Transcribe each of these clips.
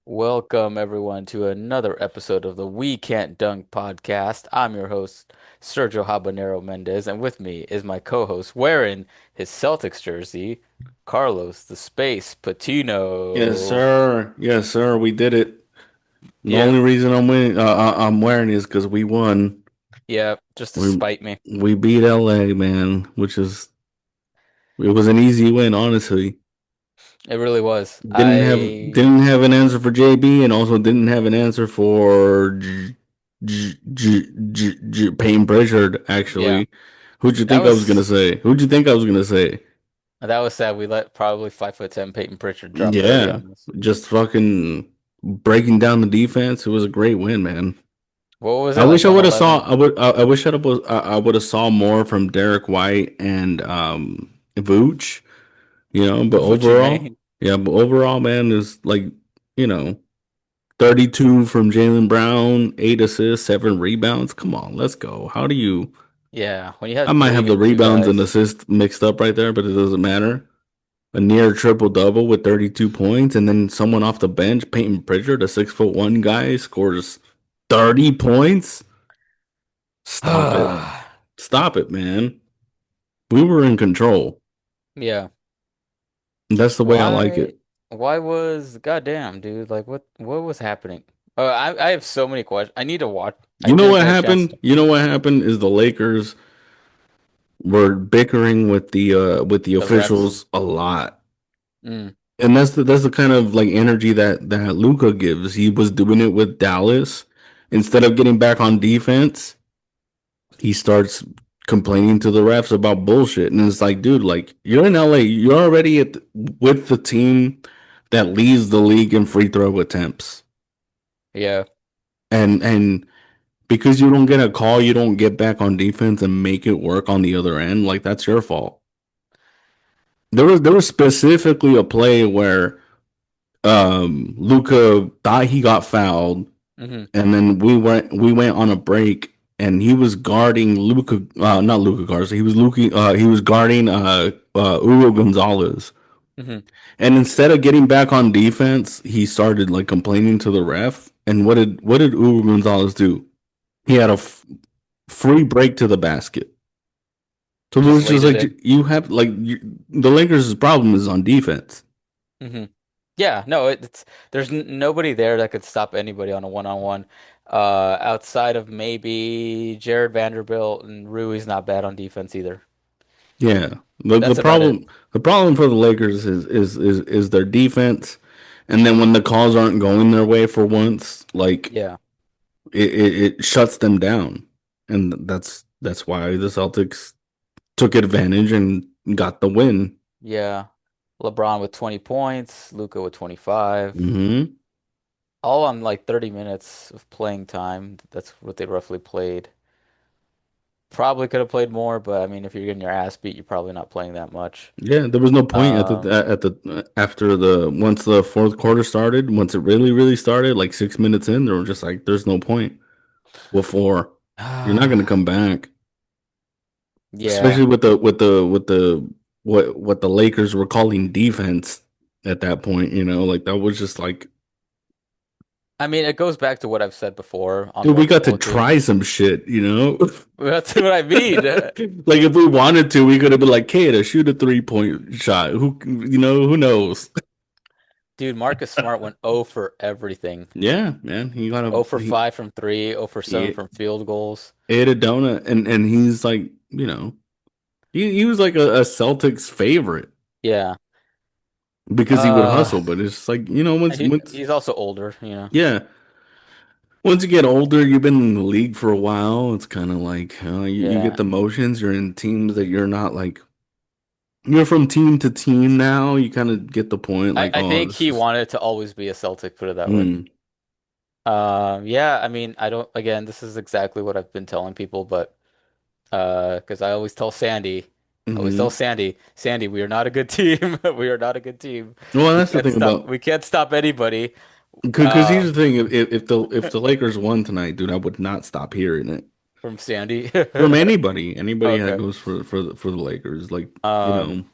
Welcome everyone to another episode of the We Can't Dunk podcast. I'm your host, Sergio Habanero Mendez, and with me is my co-host wearing his Celtics jersey, Carlos the Space Yes, Patino. sir. Yes, sir. We did it. The Yep, only reason I'm wearing is because we won. yep, just to We spite me. we beat LA, man, it was an easy win, honestly. It really was. Didn't have an answer for JB, and also didn't have an answer for Payne Pritchard. Yeah, Actually, who'd you that think I was gonna was say? Who'd you think I was gonna say? that was sad. We let probably 5'10" Peyton Pritchard drop 30 Yeah, on us. just fucking breaking down the defense. It was a great win, man. What was I it like wish I would have saw. 111? I wish I would have saw more from Derek White and Vooch. But What you overall, mean? yeah, but overall, man, is like you know 32 from Jalen Brown, 8 assists, 7 rebounds. Come on, let's go. How do you? Yeah, when you I have might three have the go-to rebounds and guys. assists mixed up right there, but it doesn't matter. A near triple double with 32 points, and then someone off the bench, Peyton Pritchard, a 6'1" guy, scores 30 points. Stop it. Stop it, man. We were in control. Yeah. That's the way I like Why it. why was goddamn dude like what was happening? I have so many questions. I need to watch. I You know didn't what get a chance happened? to You know what happened is the Lakers were bickering with the the refs. officials a lot. Mm, And that's the kind of like energy that Luca gives. He was doing it with Dallas. Instead of getting back on defense, he starts complaining to the refs about bullshit. And it's like, dude, like you're in LA, you're already with the team that leads the league in free throw attempts. yeah. And because you don't get a call, you don't get back on defense and make it work on the other end. Like that's your fault. There was specifically a play where Luca thought he got fouled, Hmm. and then we went on a break, and he was guarding Luca, not Luca Garza. He was guarding Hugo Gonzalez, Hmm. and instead of getting back on defense, he started like complaining to the ref. And what did Hugo Gonzalez do? He had a free break to the basket. So it Just was just laid it like in. you have the Lakers' problem is on defense. Hmm. Yeah, no, it's there's nobody there that could stop anybody on a one-on-one. Outside of maybe Jared Vanderbilt, and Rui's not bad on defense either. Yeah, the That's about it. problem for the Lakers is their defense, and then when the calls aren't going their way for once, like Yeah. it shuts them down, and that's why the Celtics took advantage and got the win. Yeah. LeBron with 20 points, Luca with 25. Hmm. All on like 30 minutes of playing time. That's what they roughly played. Probably could have played more, but I mean, if you're getting your ass beat, you're probably not playing that much. Yeah, there was no point Um, at the after the once the fourth quarter started, once it really started, like 6 minutes in, they were just like, "There's no point." Before you're not going to come back. yeah. Especially with the what the Lakers were calling defense at that point, like that was just like, I mean, it goes back to what I've said before on dude, we got to multiple try occasions. some shit. That's what I mean. Like if we wanted to, we could have been like, "Hey, to shoot a 3-point shot." Who knows? Dude, Marcus Smart went 0 for everything. Yeah, man, 0 for 5 from 3, 0 for 7 he from field goals. ate a donut, and he's like, he was like a Celtics favorite Yeah. because he would Uh, hustle, but it's like, once he's also older. yeah. Once you get older, you've been in the league for a while. It's kind of like you get Yeah. the motions. You're in teams that you're not like you're from team to team now. You kind of get the point. I, Like, I oh, think this he is wanted to always be a Celtic, put it that way. mm, Yeah, I mean, I don't, again, this is exactly what I've been telling people, but, because I always tell hmm. Sandy, we are not a good team. We are not a good team. Well, that's the thing about We can't stop anybody, because here's the thing: if the Lakers won tonight, dude, I would not stop hearing it from Sandy. from anybody that Okay. goes for the Lakers. Like, you Um, know,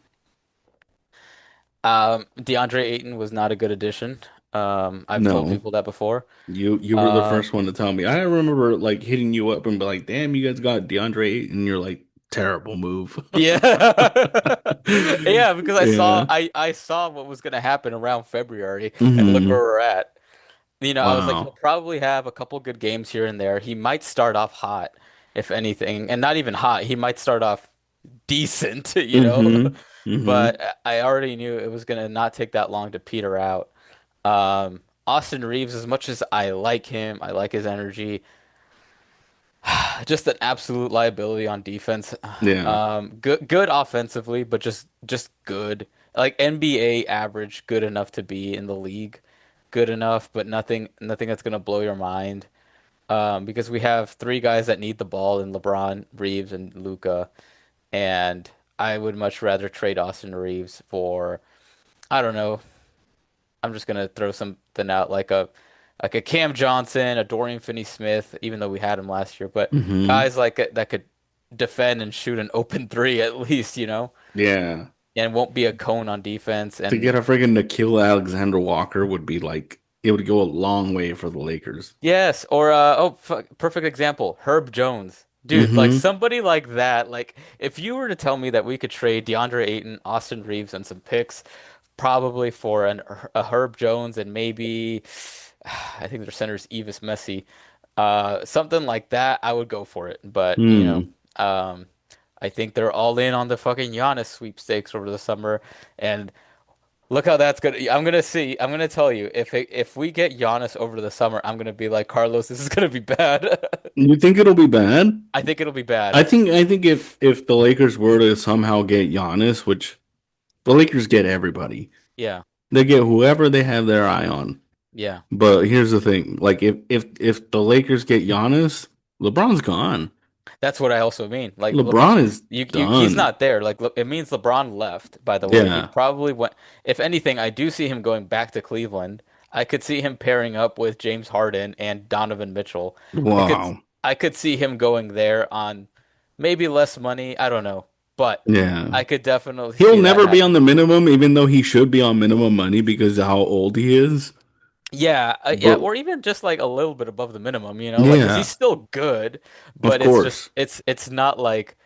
DeAndre Ayton was not a good addition. I've told No. people that before. You were the Um, first one to tell me. I remember like hitting you up and be like, "Damn, you guys got DeAndre Ayton." And you're like, "Terrible move." yeah. Yeah, because Yeah. I saw what was gonna happen around February and look where Hmm. we're at. I was like, he'll Wow. probably have a couple good games here and there. He might start off hot, if anything, and not even hot. He might start off decent, Hmm. Hmm. But I already knew it was gonna not take that long to peter out. Austin Reeves, as much as I like him, I like his energy, just an absolute liability on defense. Yeah. Good offensively, but just good. Like NBA average, good enough to be in the league. Good enough, but nothing that's gonna blow your mind. Because we have three guys that need the ball in LeBron, Reeves, and Luca, and I would much rather trade Austin Reeves for, I don't know, I'm just gonna throw something out like a Cam Johnson, a Dorian Finney-Smith, even though we had him last year, but Hmm. guys like that could defend and shoot an open three at least, Yeah. and won't be a cone on defense. To And get a friggin' Nikhil Alexander Walker would be like it would go a long way for the Lakers. yes, or perfect example, Herb Jones. Dude, like Hmm. somebody like that, like if you were to tell me that we could trade DeAndre Ayton, Austin Reeves, and some picks, probably for a Herb Jones and maybe I think their center's Evis Messi. Something like that, I would go for it. But, Hmm. I think they're all in on the fucking Giannis sweepstakes over the summer. And look how that's gonna. I'm gonna tell you, if we get Giannis over the summer, I'm gonna be like, Carlos, this is gonna be bad. You think it'll be bad? I think it'll be bad. I think if the Lakers were to somehow get Giannis, which the Lakers get everybody, Yeah, they get whoever they have their eye on. yeah. But here's the thing: like if the Lakers get Giannis, LeBron's gone. That's what I also mean. Like LeBron, LeBron is he's done. not there. Like it means LeBron left. By the way, he Yeah. probably went. If anything, I do see him going back to Cleveland. I could see him pairing up with James Harden and Donovan Mitchell. I could, Wow. I could see him going there on maybe less money. I don't know, but Yeah. I could definitely He'll see that never be on happen. the minimum, even though he should be on minimum money because of how old he is. Yeah, yeah, But or even just like a little bit above the minimum, like 'cause he's yeah, still good, of but it's just course. it's not like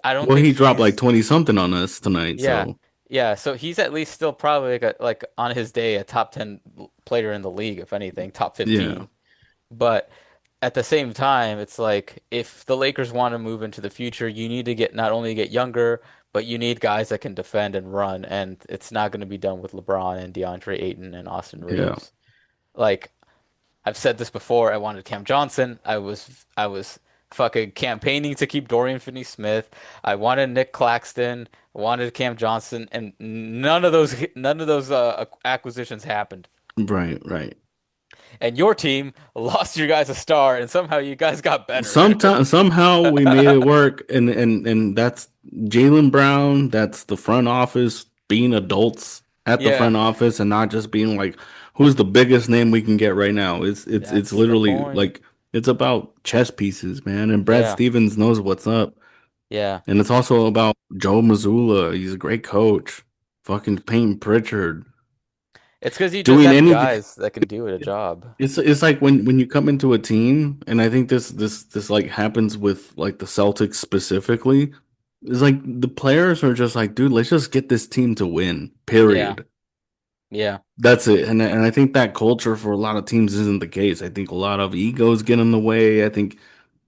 I don't Well, think he dropped like he's. 20 something on us tonight, Yeah. so Yeah, so he's at least still probably like on his day a top 10 player in the league, if anything, top yeah. 15. But at the same time, it's like if the Lakers want to move into the future, you need to get not only get younger, but you need guys that can defend and run, and it's not going to be done with LeBron and DeAndre Ayton and Austin Yeah. Reeves. Like I've said this before. I wanted Cam Johnson. I was fucking campaigning to keep Dorian Finney-Smith. I wanted Nick Claxton. I wanted Cam Johnson, and none of those acquisitions happened. Right, right. And your team lost your guys a star, and somehow you guys got better. Sometimes somehow we made it work, and that's Jalen Brown. That's the front office being adults at the Yeah, front office and not just being like, who's the biggest name we can get right now. It's that's the literally point. like it's about chess pieces, man. And Brad Yeah, Stevens knows what's up. yeah. And it's also about Joe Mazzulla. He's a great coach. Fucking Peyton Pritchard It's because you just doing have anything. guys that can do it a job. It's like when you come into a team, and I think this like happens with like the Celtics specifically. It's like the players are just like, dude, let's just get this team to win. Yeah, Period. yeah, That's it. And I think that culture for a lot of teams isn't the case. I think a lot of egos get in the way. I think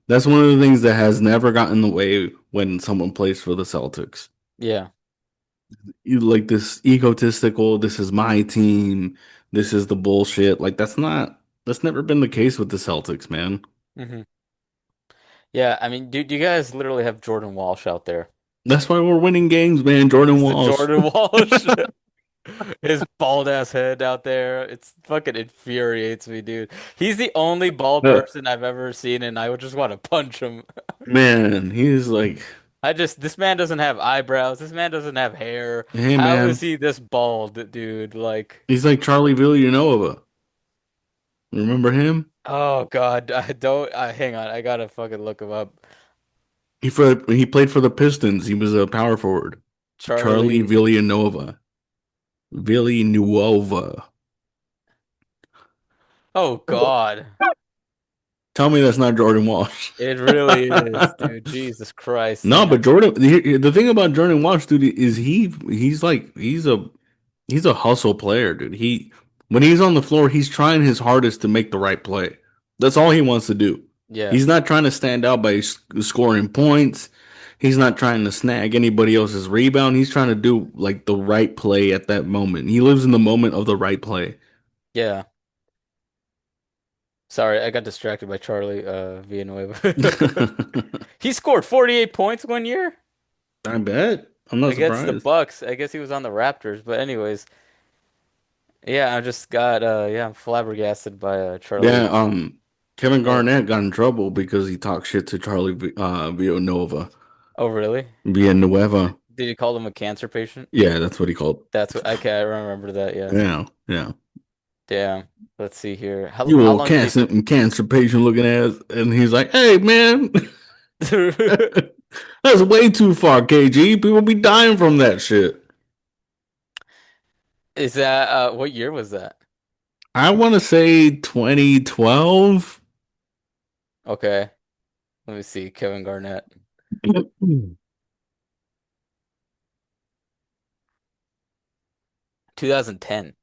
that's one of the things that has never gotten in the way when someone plays for the Celtics. yeah. You like this egotistical, this is my team, this is the bullshit. Like that's never been the case with the Celtics, man. hmm Yeah, I mean, dude, you guys literally have Jordan Walsh out there. That's why we're winning games, man. Jordan It's the Walsh. Jordan Walsh. His bald ass head out there. It's fucking infuriates me, dude. He's the only bald Uh, person I've ever seen, and I would just want to punch him. Man, he's like, This man doesn't have eyebrows. This man doesn't have hair. hey How is man, he this bald, dude? Like, he's like Charlie Villanueva. Remember him? oh God, I don't. Hang on, I gotta fucking look him up. He played for the Pistons. He was a power forward. Charlie Charlie. Villanueva. Villanueva. Oh God. Tell me that's not Jordan Walsh. It really is, dude. Jesus Christ, No, but man. Jordan. The thing about Jordan Walsh, dude, is he's like he's a hustle player, dude. When he's on the floor, he's trying his hardest to make the right play. That's all he wants to do. Yeah. He's not trying to stand out by scoring points. He's not trying to snag anybody else's rebound. He's trying to do like the right play at that moment. He lives in the moment of the right play. Yeah. Sorry, I got distracted by Charlie Villanueva. He scored 48 points one year I bet. I'm not against the surprised. Bucks. I guess he was on the Raptors, but anyways, yeah, I just got I'm flabbergasted by Yeah, Charlie. Kevin Oh, Garnett got in trouble because he talked shit to Charlie Villanova. oh really? Villanueva. Did he call him a cancer patient? Yeah, that's what he called. That's what okay, I remember that, yes. Yeah, yeah. Damn. Let's see here. How You how old long did he cancer patient looking ass. And he's like, hey, man, that's way too far, KG. People be dying from that shit. Is that what year was that? I want to say 2012. Okay. Let me see. Kevin Garnett. 2010.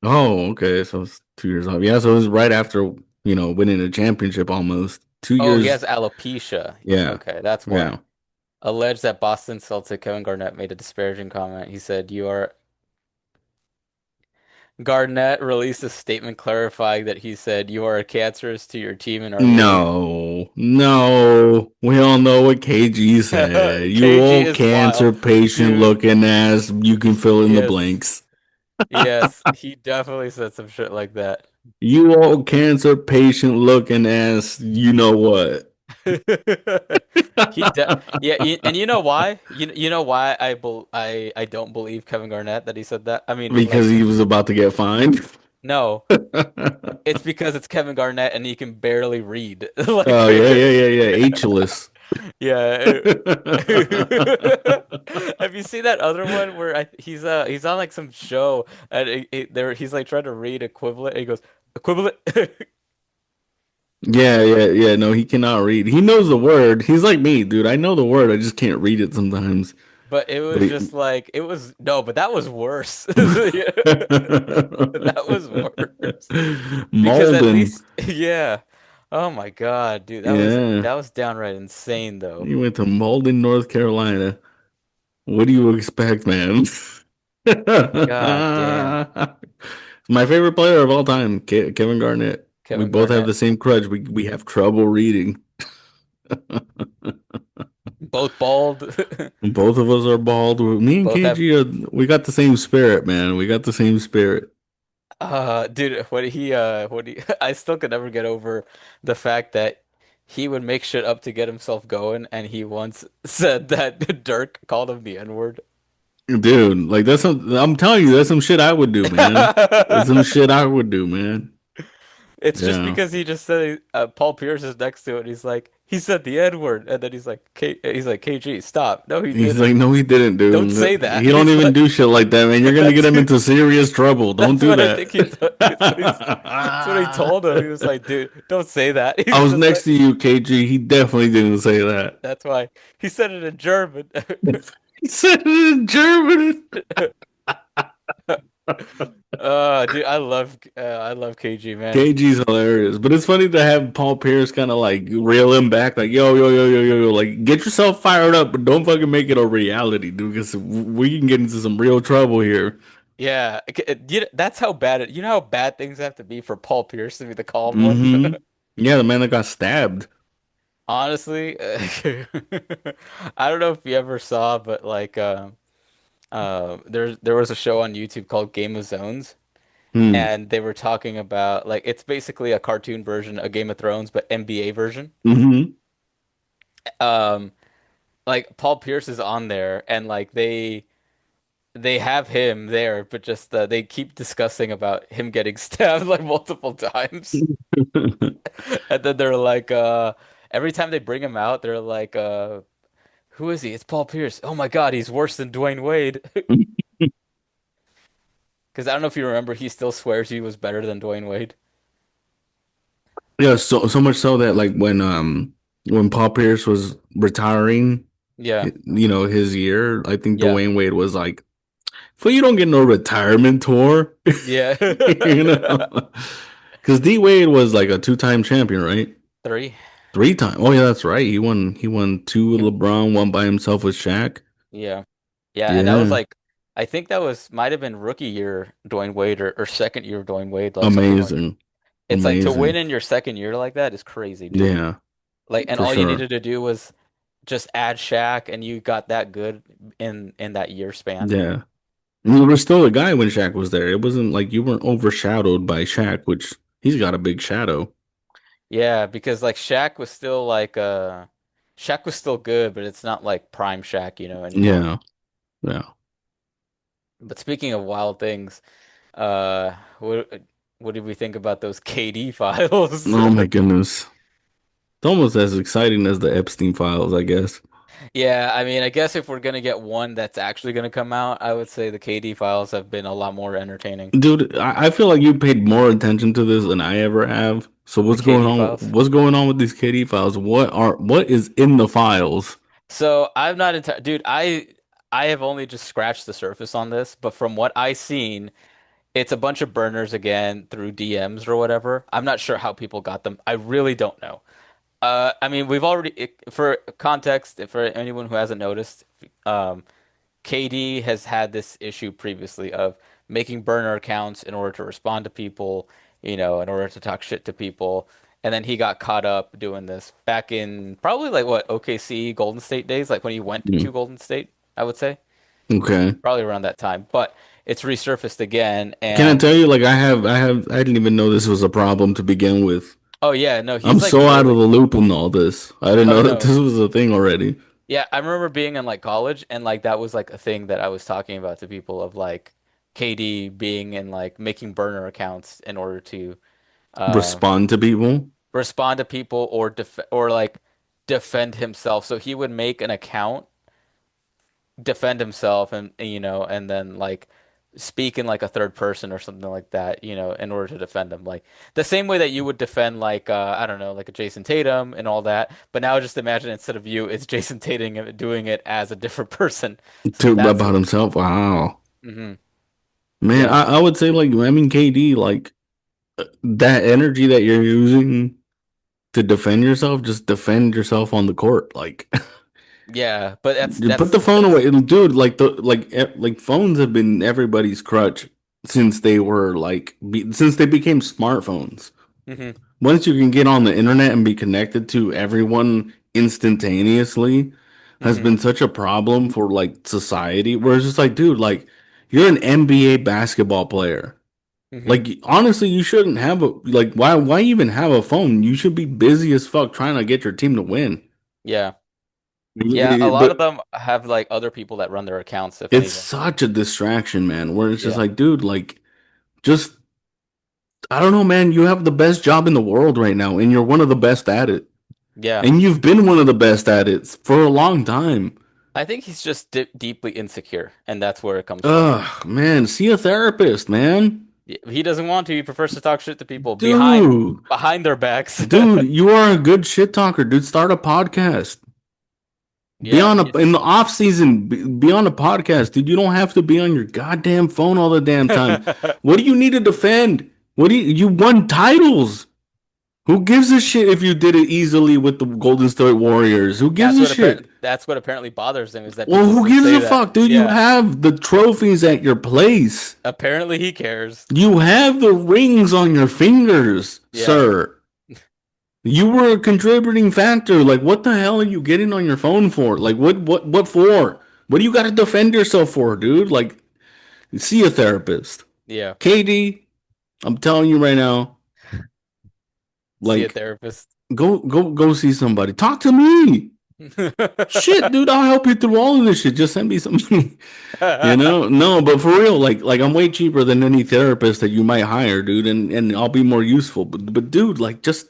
Oh, okay. So it's 2 years off. Yeah, so it was right after, winning a championship almost. Two Oh, he years. has alopecia. Yeah, Okay, that's why. yeah. Alleged that Boston Celtic Kevin Garnett made a disparaging comment. He said, "You are." Garnett released a statement clarifying that he said, "You are cancerous to your team and our league." No, no. We all know what KG said. You KG old is wild, cancer patient dude. looking ass. You can fill in the Yes, blanks. yes, he definitely said some shit like that. You old cancer patient looking ass. You know what? Yeah, and you know why? You know why I don't believe Kevin Garnett that he said that? I mean, Because like, he was about to get fined. no, it's because it's Kevin Garnett and he can barely read. Like, Oh yeah, yeah, yeah, yeah. Ageless. yeah. Have you seen that other one where he's on like some show and he's like trying to read equivalent and he goes equivalent. Yeah, yeah, yeah. No, he cannot read. He knows the word. He's like me, dude. I know the word. I just can't read it sometimes. But it But was he, just like it was no, but that was worse. Yeah. That was worse. Because at Malden. least yeah. Oh my God, dude, Yeah. that was downright insane though. He went to Malden, North Carolina. What do you expect, man? God damn. My favorite player of all time, Kevin Garnett. We Kevin both have the Garnett. same crutch. We have trouble reading. Both bald. Both of us are bald. Me and Both have KG we got the same spirit, man. We got the same spirit. dude, what he I still could never get over the fact that he would make shit up to get himself going and he once said that Dirk called him the N-word. Dude, like I'm telling you, that's some shit I would do, man. That's some shit I would do, man. It's just Yeah. because he just said Paul Pierce is next to it. And he's like, he said the N-word, and then he's like, KG, stop. No, he He's like, didn't. no, he didn't, Don't say dude. He that. don't He's even like, do shit like that, man. You're gonna get that's him into serious trouble. Don't that's do what I think he that. thought. That's what he told him. He was like, dude, don't say that. I He's was just next like, to you, KG. He definitely didn't say that. that's why he said it in German. He said it in German. Dude, I love KG, man. KG's hilarious, but it's funny to have Paul Pierce kind of like reel him back, like yo, yo, yo, yo, yo, yo, like get yourself fired up, but don't fucking make it a reality, dude, because we can get into some real trouble here. Yeah, that's how bad it. You know how bad things have to be for Paul Pierce to be the calm one. Yeah, the man that got stabbed. Honestly, I don't know if you ever saw, but like, there was a show on YouTube called Game of Zones, Hmm. and they were talking about like it's basically a cartoon version of Game of Thrones, but NBA version. Hmm. Um, like Paul Pierce is on there, and like they have him there, but just they keep discussing about him getting stabbed like multiple times, and then they're like, every time they bring him out, they're like, who is he? It's Paul Pierce. Oh my God, he's worse than Dwayne Wade. Because I don't know if you remember, he still swears he was better than Dwayne Wade. Yeah, so much so that like when Paul Pierce was retiring, Yeah, his year, I think yeah, Dwayne Wade was like, "Well, you don't get no retirement tour," yeah. you know, because D Wade was like a two-time champion, right? Three. Three time. Oh yeah, that's right. He won two with He- LeBron, one by himself with Shaq. Yeah, yeah, and that was Yeah, like, I think that was might have been rookie year Dwayne Wade or second year Dwayne Wade, like something like. amazing, It's like to win amazing. in your second year like that is crazy, dude. Yeah, Like, and for all you sure. needed to do was just add Shaq, and you got that good in that year span. Yeah. And you were still a guy when Shaq was there. It wasn't like you weren't overshadowed by Shaq, which he's got a big shadow. Yeah, because like Shaq was still good, but it's not like prime Shaq, anymore. Yeah, yeah. But speaking of wild things, uh, what did we think about those KD files? Oh my goodness. It's almost as exciting as the Epstein files, I guess. Yeah, I mean, I guess if we're gonna get one that's actually gonna come out, I would say the KD files have been a lot more entertaining. Dude, I feel like you paid more attention to this than I ever have. So The what's going KD on? files. What's going on with these KD files? What is in the files? So I'm not into, dude. I have only just scratched the surface on this, but from what I seen, it's a bunch of burners again through DMs or whatever. I'm not sure how people got them. I really don't know. I mean, for context, for anyone who hasn't noticed, um, KD has had this issue previously of making burner accounts in order to respond to people, in order to talk shit to people. And then he got caught up doing this back in probably like what, OKC Golden State days, like when he went to Hmm. Golden State, I would say. Okay. Probably around that time. But it's resurfaced again Can I and tell you, like I didn't even know this was a problem to begin with. oh yeah, no, I'm he's like so out of really the loop in all this. I didn't oh know that no. this was a thing already. Yeah, I remember being in like college and like that was like a thing that I was talking about to people of like KD being in like making burner accounts in order to uh Respond to people. respond to people or like defend himself. So he would make an account, defend himself and then like speak in like a third person or something like that, in order to defend him. Like the same way that you would defend like I don't know, like a Jason Tatum and all that. But now just imagine instead of you, it's Jason Tatum doing it as a different person. So To that's about what. himself. Wow. Hmm. Man, Yeah. I would say like I mean KD, like that energy that you're using to defend yourself, just defend yourself on the court. Like Yeah, but that's you put the that's phone that's away. Dude, like phones have been everybody's crutch since they were since they became smartphones. hmm Once you can get on the internet and be connected to everyone instantaneously has hmm been such a problem for like society where it's just like, dude, like you're an NBA basketball player. hmm Like honestly, you shouldn't have a like why even have a phone? You should be busy as fuck trying to get your team to win. Yeah. Yeah, a lot of But them have like other people that run their accounts, if it's anything. such a distraction, man, where it's just Yeah. like, dude, like just I don't know, man, you have the best job in the world right now and you're one of the best at it. Yeah. And you've been one of the best at it for a long time. I think he's just deeply insecure, and that's where it comes from. Ugh, man, see a therapist, man. He doesn't want to. He prefers to talk shit to people Dude, behind their backs. dude, you are a good shit talker, dude. Start a podcast. Be Yeah, on in the off season. Be on a podcast, dude. You don't have to be on your goddamn phone all the damn time. What do you need to defend? You won titles? Who gives a shit if you did it easily with the Golden State Warriors? Who gives a shit? That's what apparently bothers him is that Well, people who still gives say a that. fuck, dude? You Yeah, have the trophies at your place. apparently he cares. You have the rings on your fingers, Yeah, sir. You were a contributing factor. Like, what the hell are you getting on your phone for? Like, what for? What do you got to defend yourself for, dude? Like, see a therapist. yeah. KD, I'm telling you right now, See a like, therapist. go see somebody. Talk to me. Shit, dude, I'll help you through all of this shit. Just send me something. No, but for real, like I'm way cheaper than any therapist that you might hire, dude, and I'll be more useful. But dude, like just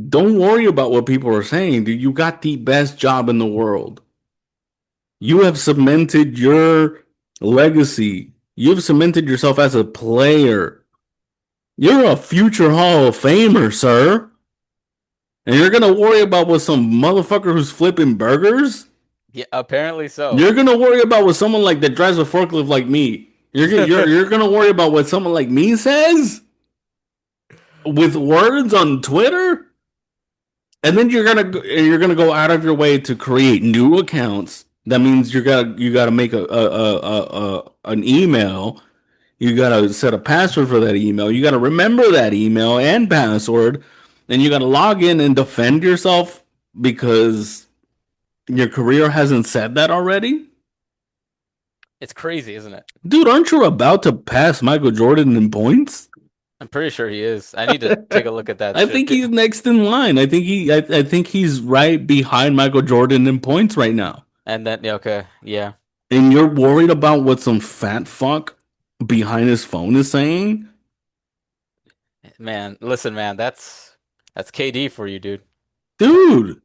don't worry about what people are saying, dude. You got the best job in the world. You have cemented your legacy. You've cemented yourself as a player. You're a future Hall of Famer, sir. And you're gonna worry about what some motherfucker who's flipping burgers? Yeah, apparently so. You're gonna worry about what someone like that drives a forklift like me. You're gonna worry about what someone like me says with words on Twitter, and then you're gonna go out of your way to create new accounts. That means you gotta make an email. You gotta set a password for that email. You gotta remember that email and password, and you gotta log in and defend yourself because your career hasn't said that already. It's crazy, isn't it? Dude, aren't you about to pass Michael Jordan in points? I'm pretty sure he is. I need to take a look at that I shit think too. he's next in line. I think he's right behind Michael Jordan in points right now. And then, yeah, okay, yeah, And you're worried about what some fat fuck behind his phone is saying? man. Listen, man, that's KD for you, dude. Dude,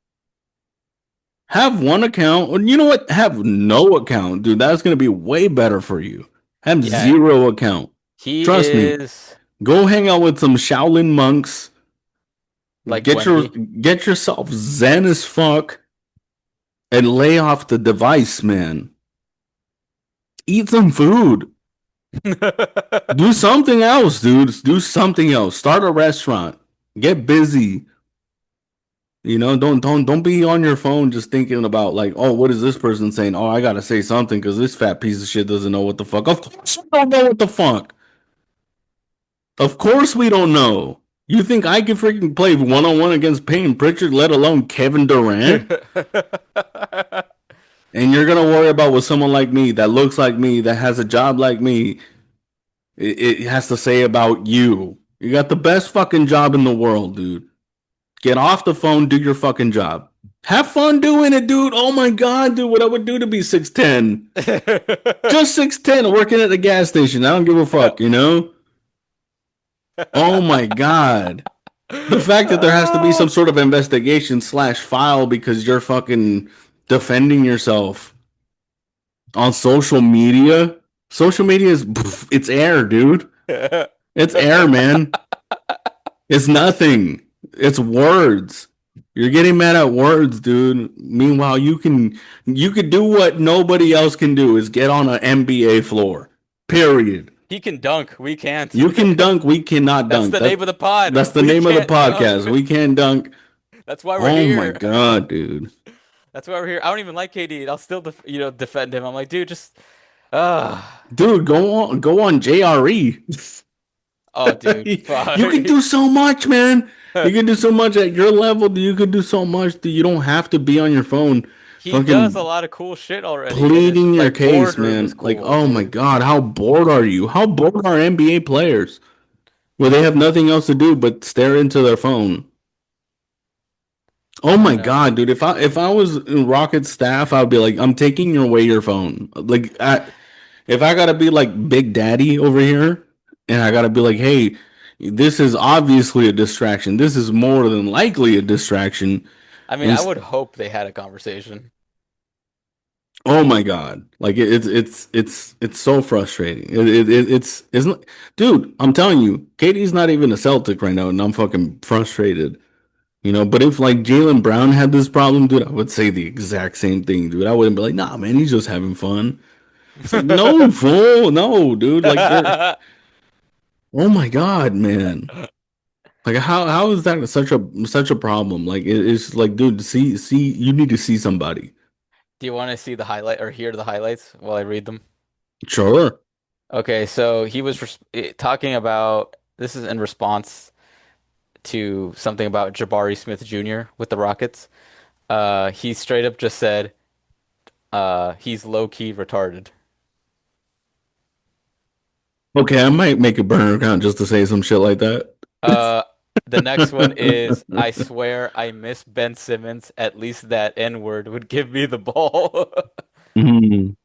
have one account. Or you know what? Have no account, dude. That's gonna be way better for you. Have Yeah, zero account. he Trust me. is Go hang out with some Shaolin monks. like Get your Wemby. get yourself zen as fuck and lay off the device, man. Eat some food. Do something else, dude. Do something else. Start a restaurant. Get busy. You know, don't be on your phone just thinking about like, oh, what is this person saying? Oh, I gotta say something because this fat piece of shit doesn't know what the fuck. Of course, we don't know what the fuck. Of course, we don't know. You think I can freaking play 1-on-1 against Peyton Pritchard, let alone Kevin Durant? And you're gonna worry about what someone like me, that looks like me, that has a job like me, it has to say about you. You got the best fucking job in the world, dude. Get off the phone, do your fucking job. Have fun doing it, dude. Oh my god, dude, what I would do to be 6'10. Just 6'10 working at the gas station. I don't give a fuck, you know? Oh my god. The fact that there has to be some sort of investigation slash file because you're fucking defending yourself on social media. Social media is it's air, dude. It's air, man. It's nothing. It's words. You're getting mad at words, dude. Meanwhile, you could do what nobody else can do is get on an NBA floor. Period. He can dunk. We can't. You can dunk, we cannot That's dunk. the name of the pod. That's the We name of the can't dunk. podcast. We can't dunk. That's why we're Oh my here. god, dude. That's why we're here. I don't even like KD. I'll still, defend him. I'm like, dude, just, ah, Dude, go on JRE. oh, dude, fuck. You can do so much, man. You can do so much at your level. You can do so much that you don't have to be on your phone He does a fucking lot of cool shit already, and his pleading your like case, boardroom is man. Like, cool, oh my dude. god, how bored are you? How bored are NBA players where they have nothing else to do but stare into their phone? Oh I my know. god, dude! If I was in Rocket staff, I'd be like, I'm taking away your phone. If I gotta be like Big Daddy over here, and I gotta be like, hey, this is obviously a distraction. This is more than likely a distraction. I mean, And I would hope they had a conversation. oh my god, like it's so frustrating. It's isn't, dude. I'm telling you, Katie's not even a Celtic right now, and I'm fucking frustrated. You know, but if like Jalen Brown had this problem, dude, I would say the exact same thing, dude. I wouldn't be like, nah, man, he's just having fun. It's like, no, fool, no, dude. Like you're, oh my god, man. Like how is that such a problem? Like it's like, dude, see, you need to see somebody. Do you want to see the highlight or hear the highlights while I read them? Sure. Okay, so he was talking about this is in response to something about Jabari Smith Jr. with the Rockets. He straight up just said, he's low key retarded. Okay, I might make a burner account just to say some shit like that. Uh, the next one is, I swear I miss Ben Simmons. At least that N-word would give me the ball. Mhm.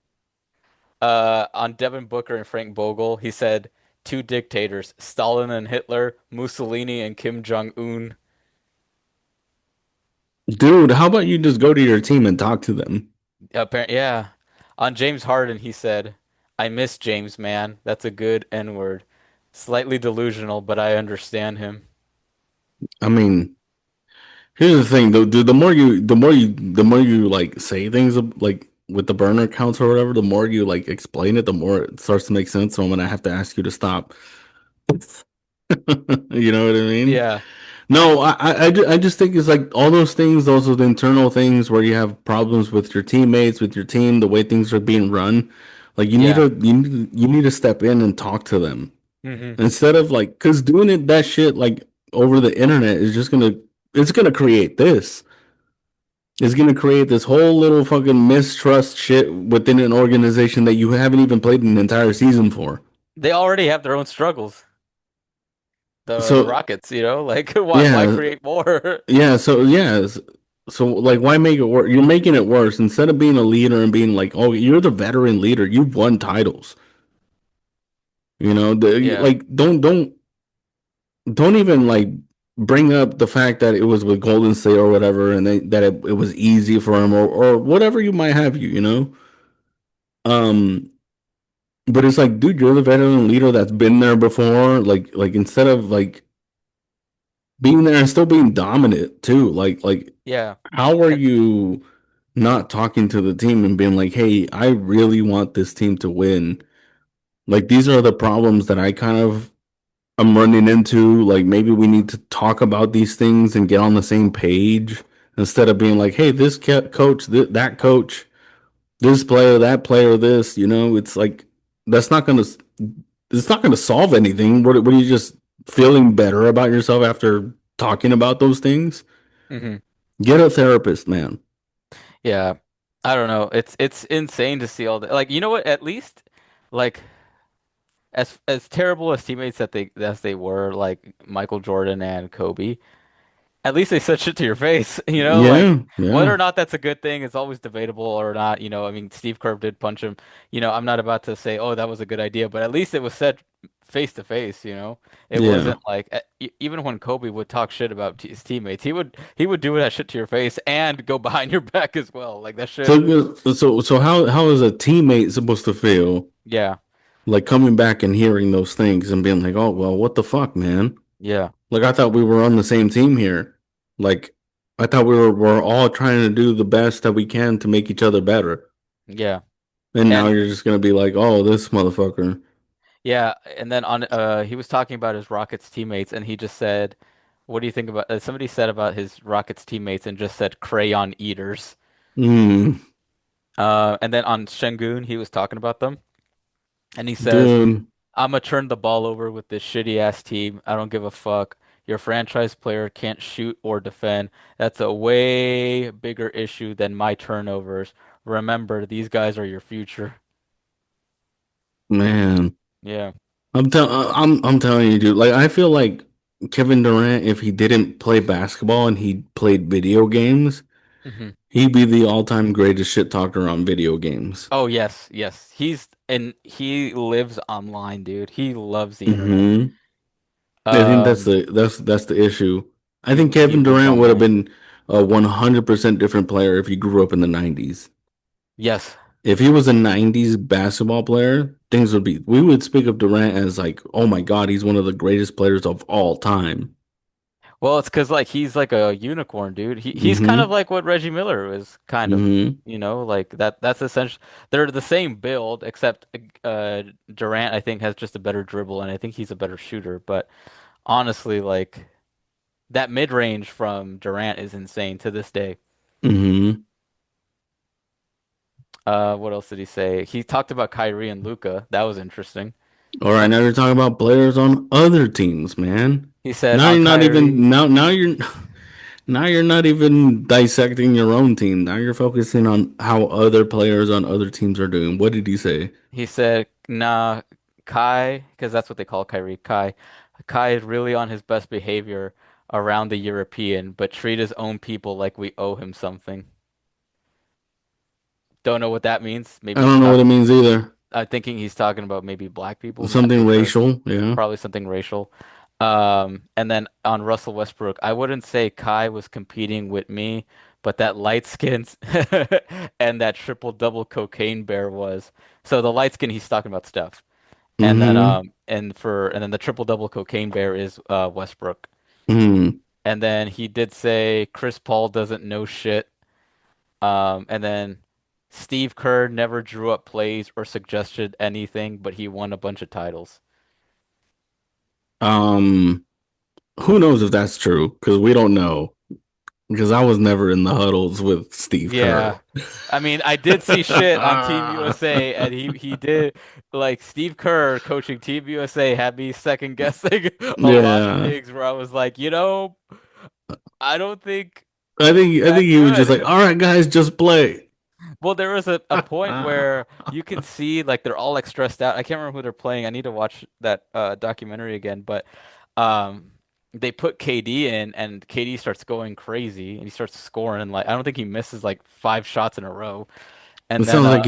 On Devin Booker and Frank Vogel, he said, two dictators, Stalin and Hitler, Mussolini and Kim Jong-un. Dude, how about you just go to your team and talk to them? Apparently, yeah. On James Harden, he said, I miss James, man. That's a good N-word. Slightly delusional, but I understand him. I mean, here's the thing, though, dude. The more you like say things like with the burner accounts or whatever, the more you like explain it, the more it starts to make sense. So when I have to ask you to stop, you know what I mean? Yeah, No, I just think it's like all those things, those are the internal things where you have problems with your teammates, with your team, the way things are being run. Like yeah. you need to step in and talk to them Hmm. instead of like, because doing it that shit like over the internet is just gonna it's gonna create this. It's gonna create this whole little fucking mistrust shit within an organization that you haven't even played an entire season for. They already have their own struggles. The So Rockets, like why yeah, create more? yeah, so yeah, so like, why make it worse? You're making it worse instead of being a leader and being like, oh, you're the veteran leader. You've won titles. Yeah. Like don't even like bring up the fact that it was with Golden State or whatever, and that it was easy for him or whatever you might have you know. Um, but it's like, dude, you're the veteran leader that's been there before. Like instead of like being there and still being dominant too, like Yeah. how are And you not talking to the team and being like, hey, I really want this team to win? Like, these are the problems that I kind of am running into. Like, maybe we need to talk about these things and get on the same page instead of being like, hey, this coach, that coach, this player, that player, this, it's like, that's not going to, it's not going to solve anything. What are you just feeling better about yourself after talking about those things? hmm Get a therapist, man. yeah. I don't know. It's insane to see all that. Like, you know what? At least like as terrible as teammates that they were, like Michael Jordan and Kobe, at least they said shit to your face, like Yeah, whether or yeah. not that's a good thing is always debatable or not, I mean, Steve Kerr did punch him. I'm not about to say, oh, that was a good idea, but at least it was said face to face. It Yeah. wasn't like even when Kobe would talk shit about his teammates, he would do that shit to your face and go behind your back as well. Like that shit. So how is a teammate supposed to feel Yeah. like coming back and hearing those things and being like, "Oh, well, what the fuck, man? Yeah. Like, I thought we were on the same team here. Like, I thought we're all trying to do the best that we can to make each other better. Yeah. And now And you're just gonna be like, "Oh, this motherfucker." yeah, and then on he was talking about his Rockets teammates and he just said, "What do you think about?" Somebody said about his Rockets teammates and just said crayon eaters. Mm, And then on Şengün, he was talking about them and he says, dude, "I'm gonna turn the ball over with this shitty ass team. I don't give a fuck. Your franchise player can't shoot or defend. That's a way bigger issue than my turnovers. Remember, these guys are your future." man, Yeah. I'm telling you, dude. Like, I feel like Kevin Durant, if he didn't play basketball and he played video games, hmm he'd be the all-time greatest shit talker on video games. Oh yes, yes. He lives online, dude. He loves the internet. Hmm. I think Um, that's the issue. I he think he Kevin lives Durant would have online. been a 100% different player if he grew up in the 90s. Yes. If he was a 90s basketball player, we would speak of Durant as like, oh my God, he's one of the greatest players of all time. Well, it's because like he's like a unicorn, dude. He's kind of Hmm. like what Reggie Miller is, kind of. Hmm. Like that's essential. They're the same build, except Durant, I think, has just a better dribble, and I think he's a better shooter. But honestly, like that mid range from Durant is insane to this day. Hmm. What else did he say? He talked about Kyrie and Luca. That was interesting. All right, And now you're talking about players on other teams, man. he said Now on you're not Kyrie, even now you're not even dissecting your own team. Now you're focusing on how other players on other teams are doing. What did he say? he said, nah, Kai, because that's what they call Kyrie, Kai. Kai is really on his best behavior around the European, but treat his own people like we owe him something. Don't know what that means. I Maybe he's don't know what it talking, means either. I'm thinking he's talking about maybe black people. I'm not too Something sure. racial, yeah. Probably something racial. And then on Russell Westbrook, I wouldn't say Kai was competing with me, but that light skin and that triple double cocaine bear was. So the light skin, he's talking about stuff. And then Mm-hmm. and then the triple double cocaine bear is Westbrook. Hmm. And then he did say Chris Paul doesn't know shit. And then Steve Kerr never drew up plays or suggested anything, but he won a bunch of titles. Um, who knows if that's true? Because we don't know. Because I was never in the huddles with Steve Yeah. Kerr. I mean, I did see shit on Team USA, and he did like Steve Kerr coaching Team USA had me second guessing a lot of Yeah. things where I was like, I don't think I think that he was just like, good. all right, guys, just play. Well, there was a point where you can see like they're all like stressed out. I can't remember who they're playing. I need to watch that documentary again, but um they put KD in and KD starts going crazy and he starts scoring like I don't think he misses like 5 shots in a row. And It then sounds like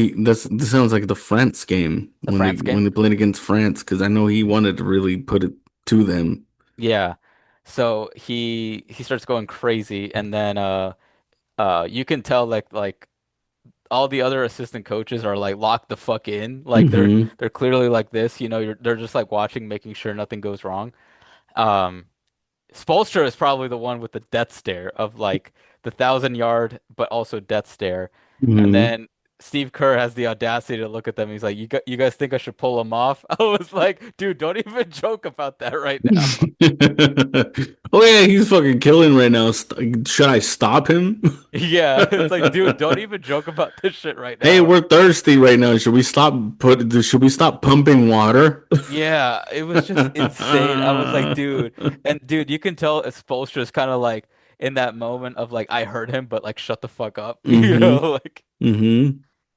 this sounds like the France game the France when game. they played against France because I know he wanted to really put it to them. Yeah. So he starts going crazy and then you can tell like all the other assistant coaches are like locked the fuck in. Like Hmm. they're clearly like this, they're just like watching, making sure nothing goes wrong. Um Spoelstra is probably the one with the death stare of like the 1,000 yard, but also death stare. And Hmm. then Steve Kerr has the audacity to look at them. He's like, you guys think I should pull him off?" I was like, dude, don't even joke about that right now. Oh yeah, he's fucking killing right now. Should I stop him? Yeah, it's like, dude, don't even joke about this shit right Hey, now. we're thirsty right now. Should we stop pumping water? Yeah, it was just insane. I was like, dude, and dude, you can tell Spoelstra is kind of like in that moment of like, I heard him, but like, shut the fuck up, Hmm. like. Hmm.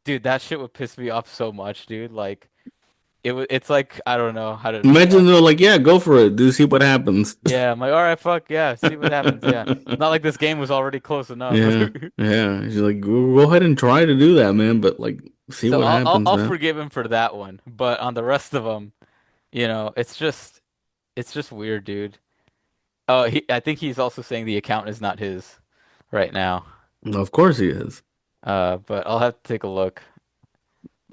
Dude, that shit would piss me off so much, dude. Like it's like I don't know how to Imagine describe it. they're like, yeah, go for it. Do see what happens. Yeah, I'm like, all right, fuck yeah, see what happens. Yeah, it's not like this game was already close enough. Yeah, yeah. She's like, go ahead and try to do that, man. But like, see So what happens, I'll man. forgive him for that one, but on the rest of them, it's just weird, dude. Oh, I think he's also saying the account is not his right now. Of course he is. But I'll have to take a look.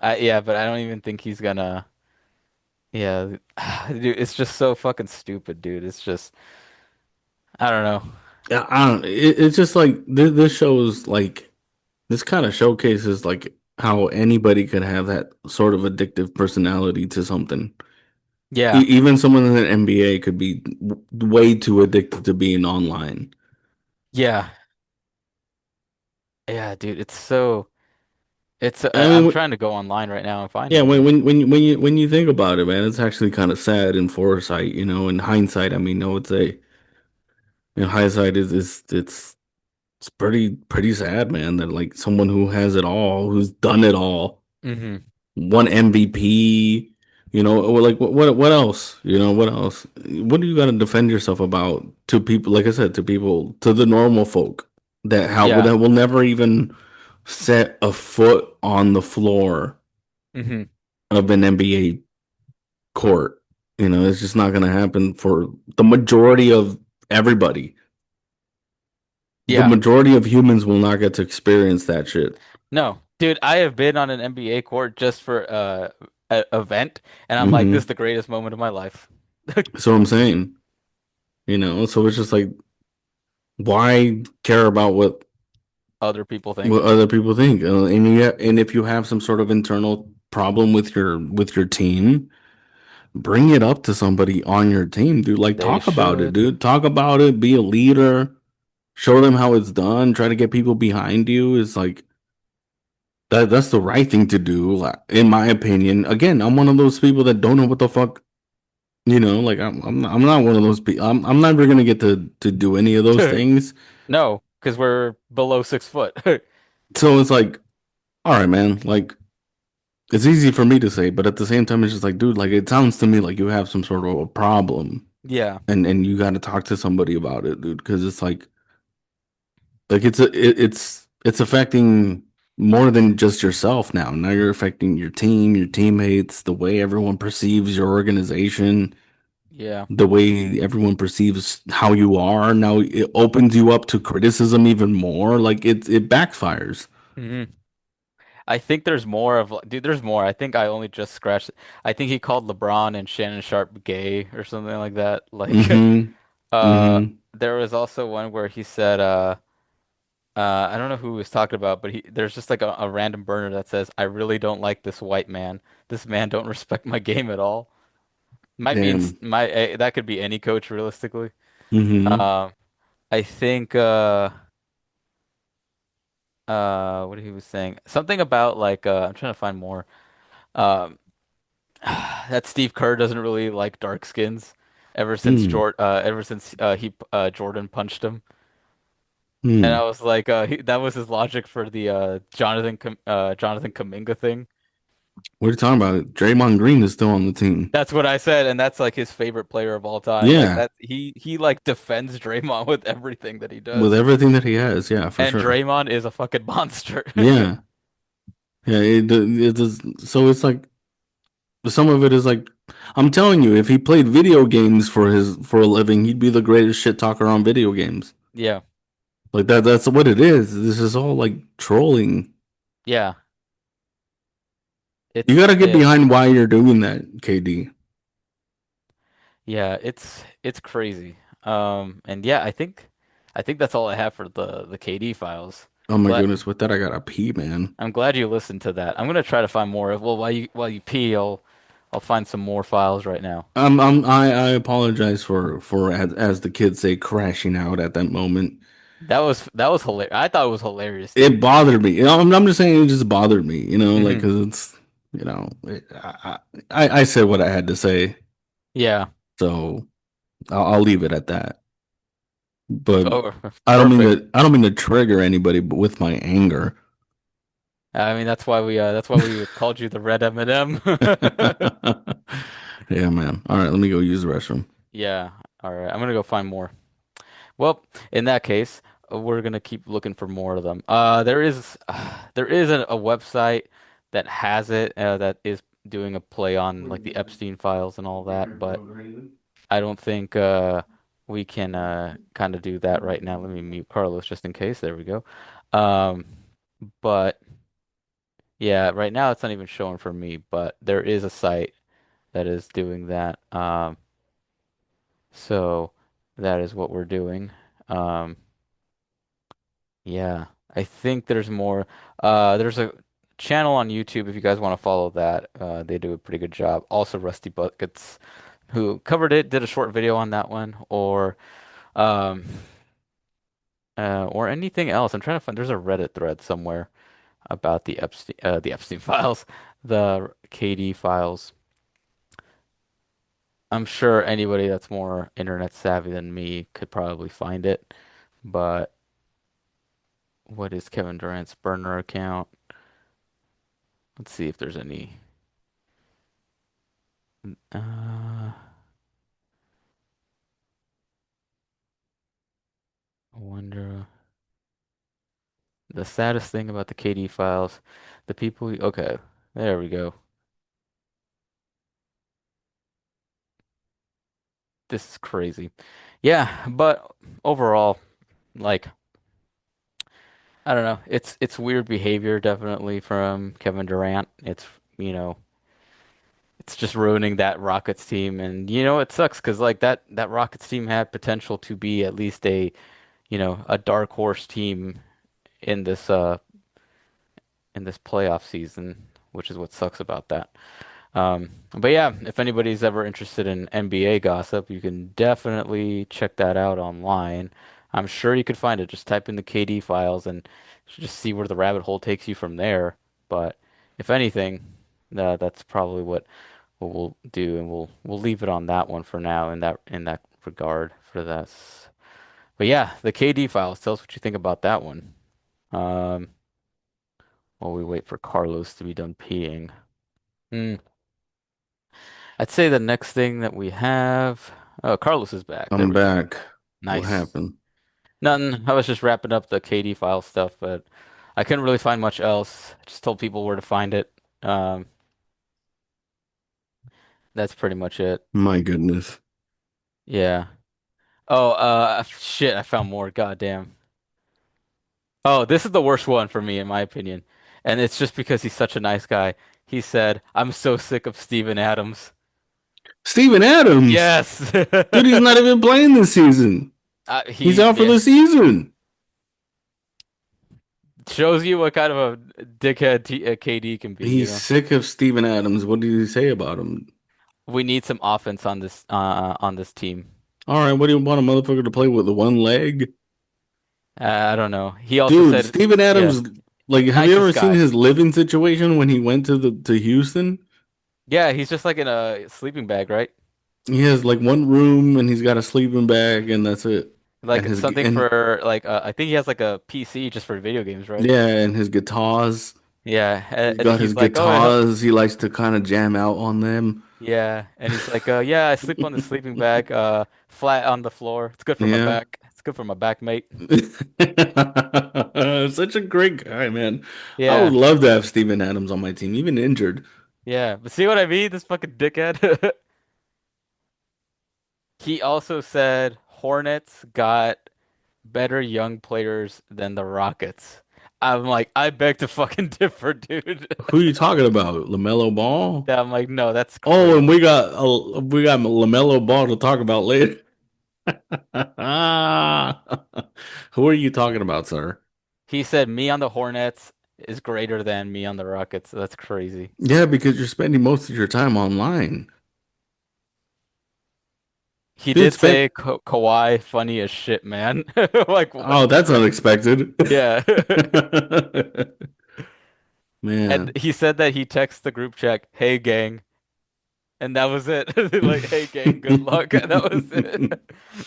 Yeah, but I don't even think he's gonna. Yeah, dude, it's just so fucking stupid, dude. It's just I don't know. Yeah, I don't. It's just like this shows like this kind of showcases like how anybody could have that sort of addictive personality to something. Yeah. Even someone in the NBA could be way too addicted to being online. Yeah. Yeah, dude, I I'm mean, trying to go online right now and find yeah, it. when you think about it, man, it's actually kind of sad in foresight, you know. In hindsight, I mean, I would say, in hindsight is it's pretty sad, man, that like someone who has it all, who's done it all, Hmm. won MVP, you know, or like what else? You know, what else? What do you got to defend yourself about to people? Like I said, to people, to the normal folk Yeah. that will never even set a foot on the floor Hmm. of an NBA court. You know, it's just not going to happen for the majority of everybody. The Yeah. majority of humans will not get to experience that shit. No. Dude, I have been on an NBA court just for a event and I'm like, this is Hmm. the greatest moment of my life. So I'm saying, you know, so it's just like, why care about Other people what think. other people think? And if you have some sort of internal problem with your team, bring it up to somebody on your team, dude. Like, They talk about it, should. dude. Talk about it. Be a leader. Show them how it's done. Try to get people behind you. It's like that's the right thing to do, like, in my opinion. Again, I'm one of those people that don't know what the fuck, you know, like I'm not one of those people. I'm never gonna get to do any of those things. No, because we're below 6 foot. So it's like, all right, man, like it's easy for me to say, but at the same time, it's just like, dude, like it sounds to me like you have some sort of a problem, Yeah. and you got to talk to somebody about it, dude, because it's like it's affecting more than just yourself now. Now you're affecting your team, your teammates, the way everyone perceives your organization, Yeah. the way everyone perceives how you are. Now it opens you up to criticism even more. Like it backfires. Hmm. I think there's more of dude, there's more. I think I only just scratched. I think he called LeBron and Shannon Sharp gay or something like that. Like Mm-hmm. uh Mm-hmm. there was also one where he said I don't know who he was talking about, but he there's just like a random burner that says, "I really don't like this white man. This man don't respect my game at all." Might be in Damn. that could be any coach realistically. Mm-hmm. Um I think what he was saying something about like I'm trying to find more. Um that Steve Kerr doesn't really like dark skins Mm. ever since he Jordan punched him. And I Mm. was like that was his logic for the Jonathan Kuminga thing. What are you talking about? Draymond Green is still on the team. That's what I said, and that's like his favorite player of all time. Like Yeah, that he like defends Draymond with everything that he with does. everything that he has. Yeah, for And sure. Draymond is a fucking monster. Yeah. Yeah, it does. So it's like some of it is like I'm telling you, if he played video games for a living, he'd be the greatest shit talker on video games. Yeah. Like that's what it is. This is all like trolling. Yeah. You got to get Yeah. behind why you're doing that, KD. Yeah, it's crazy. And yeah, I think that's all I have for the KD files. Oh I'm my glad goodness, with that I gotta pee, man. I'm glad you listened to that. I'm gonna try to find more. Well, while you pee, I'll find some more files right now. I apologize for as the kids say crashing out at that moment. That was hilarious. I thought it was hilarious It too. bothered me. I'm just saying it just bothered me, like Hmm. because it's I said what I had to say, Yeah. so I'll leave it at that. But Oh, perfect. I don't mean to trigger anybody, but with my anger. I mean, that's why we called you the Red M&M. Yeah, man. All right, let me go use the restroom. Yeah. All right. I'm gonna go find more. Well, in that case, we're gonna keep looking for more of them. There is a website that has it that is doing a play on like the Epstein files and all that, but I don't think we can kind of do that right now. Let me mute Carlos just in case. There we go. Um, but yeah, right now it's not even showing for me, but there is a site that is doing that. So that is what we're doing. Um, yeah, I think there's more. There's a channel on YouTube if you guys want to follow that. They do a pretty good job. Also, Rusty Buckets, who covered it, did a short video on that one, um, or anything else. I'm trying to find. There's a Reddit thread somewhere about the Epstein files, the KD files. I'm sure anybody that's more internet savvy than me could probably find it, but what is Kevin Durant's burner account? Let's see if there's any. I wonder the saddest thing about the KD files, the people. Okay, there we go. This is crazy. Yeah, but overall, like I don't know. It's weird behavior definitely from Kevin Durant. It's just ruining that Rockets team, and it sucks because like that Rockets team had potential to be at least a dark horse team in this playoff season, which is what sucks about that. But yeah, if anybody's ever interested in NBA gossip, you can definitely check that out online. I'm sure you could find it. Just type in the KD files and just see where the rabbit hole takes you from there. But if anything, that's probably what we'll do, and we'll leave it on that one for now in that regard for this. But yeah, the KD files. Tell us what you think about that one. Um, while we wait for Carlos to be done peeing. Hmm. I'd say the next thing that we have. Oh, Carlos is back. There I'm we go. back. What Nice. happened? Nothing. I was just wrapping up the KD file stuff, but I couldn't really find much else. I just told people where to find it. Um, that's pretty much it. My goodness. Yeah. Oh, shit, I found more. Goddamn. Oh, this is the worst one for me, in my opinion. And it's just because he's such a nice guy. He said, "I'm so sick of Steven Adams." Steven Adams, Yes. dude, he's not even playing this season. He's He out for yeah the season. shows you what kind of a dickhead KD can be. He's sick of Steven Adams. What did he say about him? We need some offense on this team. All right, what do you want a motherfucker to play with the one leg? I don't know. He also Dude, said, Steven yeah, Adams, like, have you ever nicest seen guy. his living situation when he went to Houston? Yeah, he's just like in a sleeping bag, right? He has like one room and he's got a sleeping bag and that's it. And Like his something and for like I think he has like a PC just for video games, right? yeah, and his guitars. Yeah, He's and got his he's like, oh, it helped. guitars. He likes to kind of jam out on them. Yeah, and he's like, yeah, I sleep on the sleeping bag, flat on the floor. It's good for my Yeah. back. It's good for my back, mate. Such a great guy, man. I would Yeah, love to have Steven Adams on my team, even injured. yeah. But see what I mean? This fucking dickhead. He also said Hornets got better young players than the Rockets. I'm like, I beg to fucking differ, dude. Who are you talking about? LaMelo Ball? I'm like, no, that's Oh, and crazy. we got LaMelo Ball to talk about later. Who are you talking about, sir? He said me on the Hornets is greater than me on the Rockets. That's crazy. Yeah, because you're spending most of your time online. He Dude, did spent say Kawhi funny as shit, man. Like what? Oh, that's unexpected. Yeah. And Man. he said that he texted the group chat, "Hey gang," and that was it. Like, "Hey gang, good luck." That was it.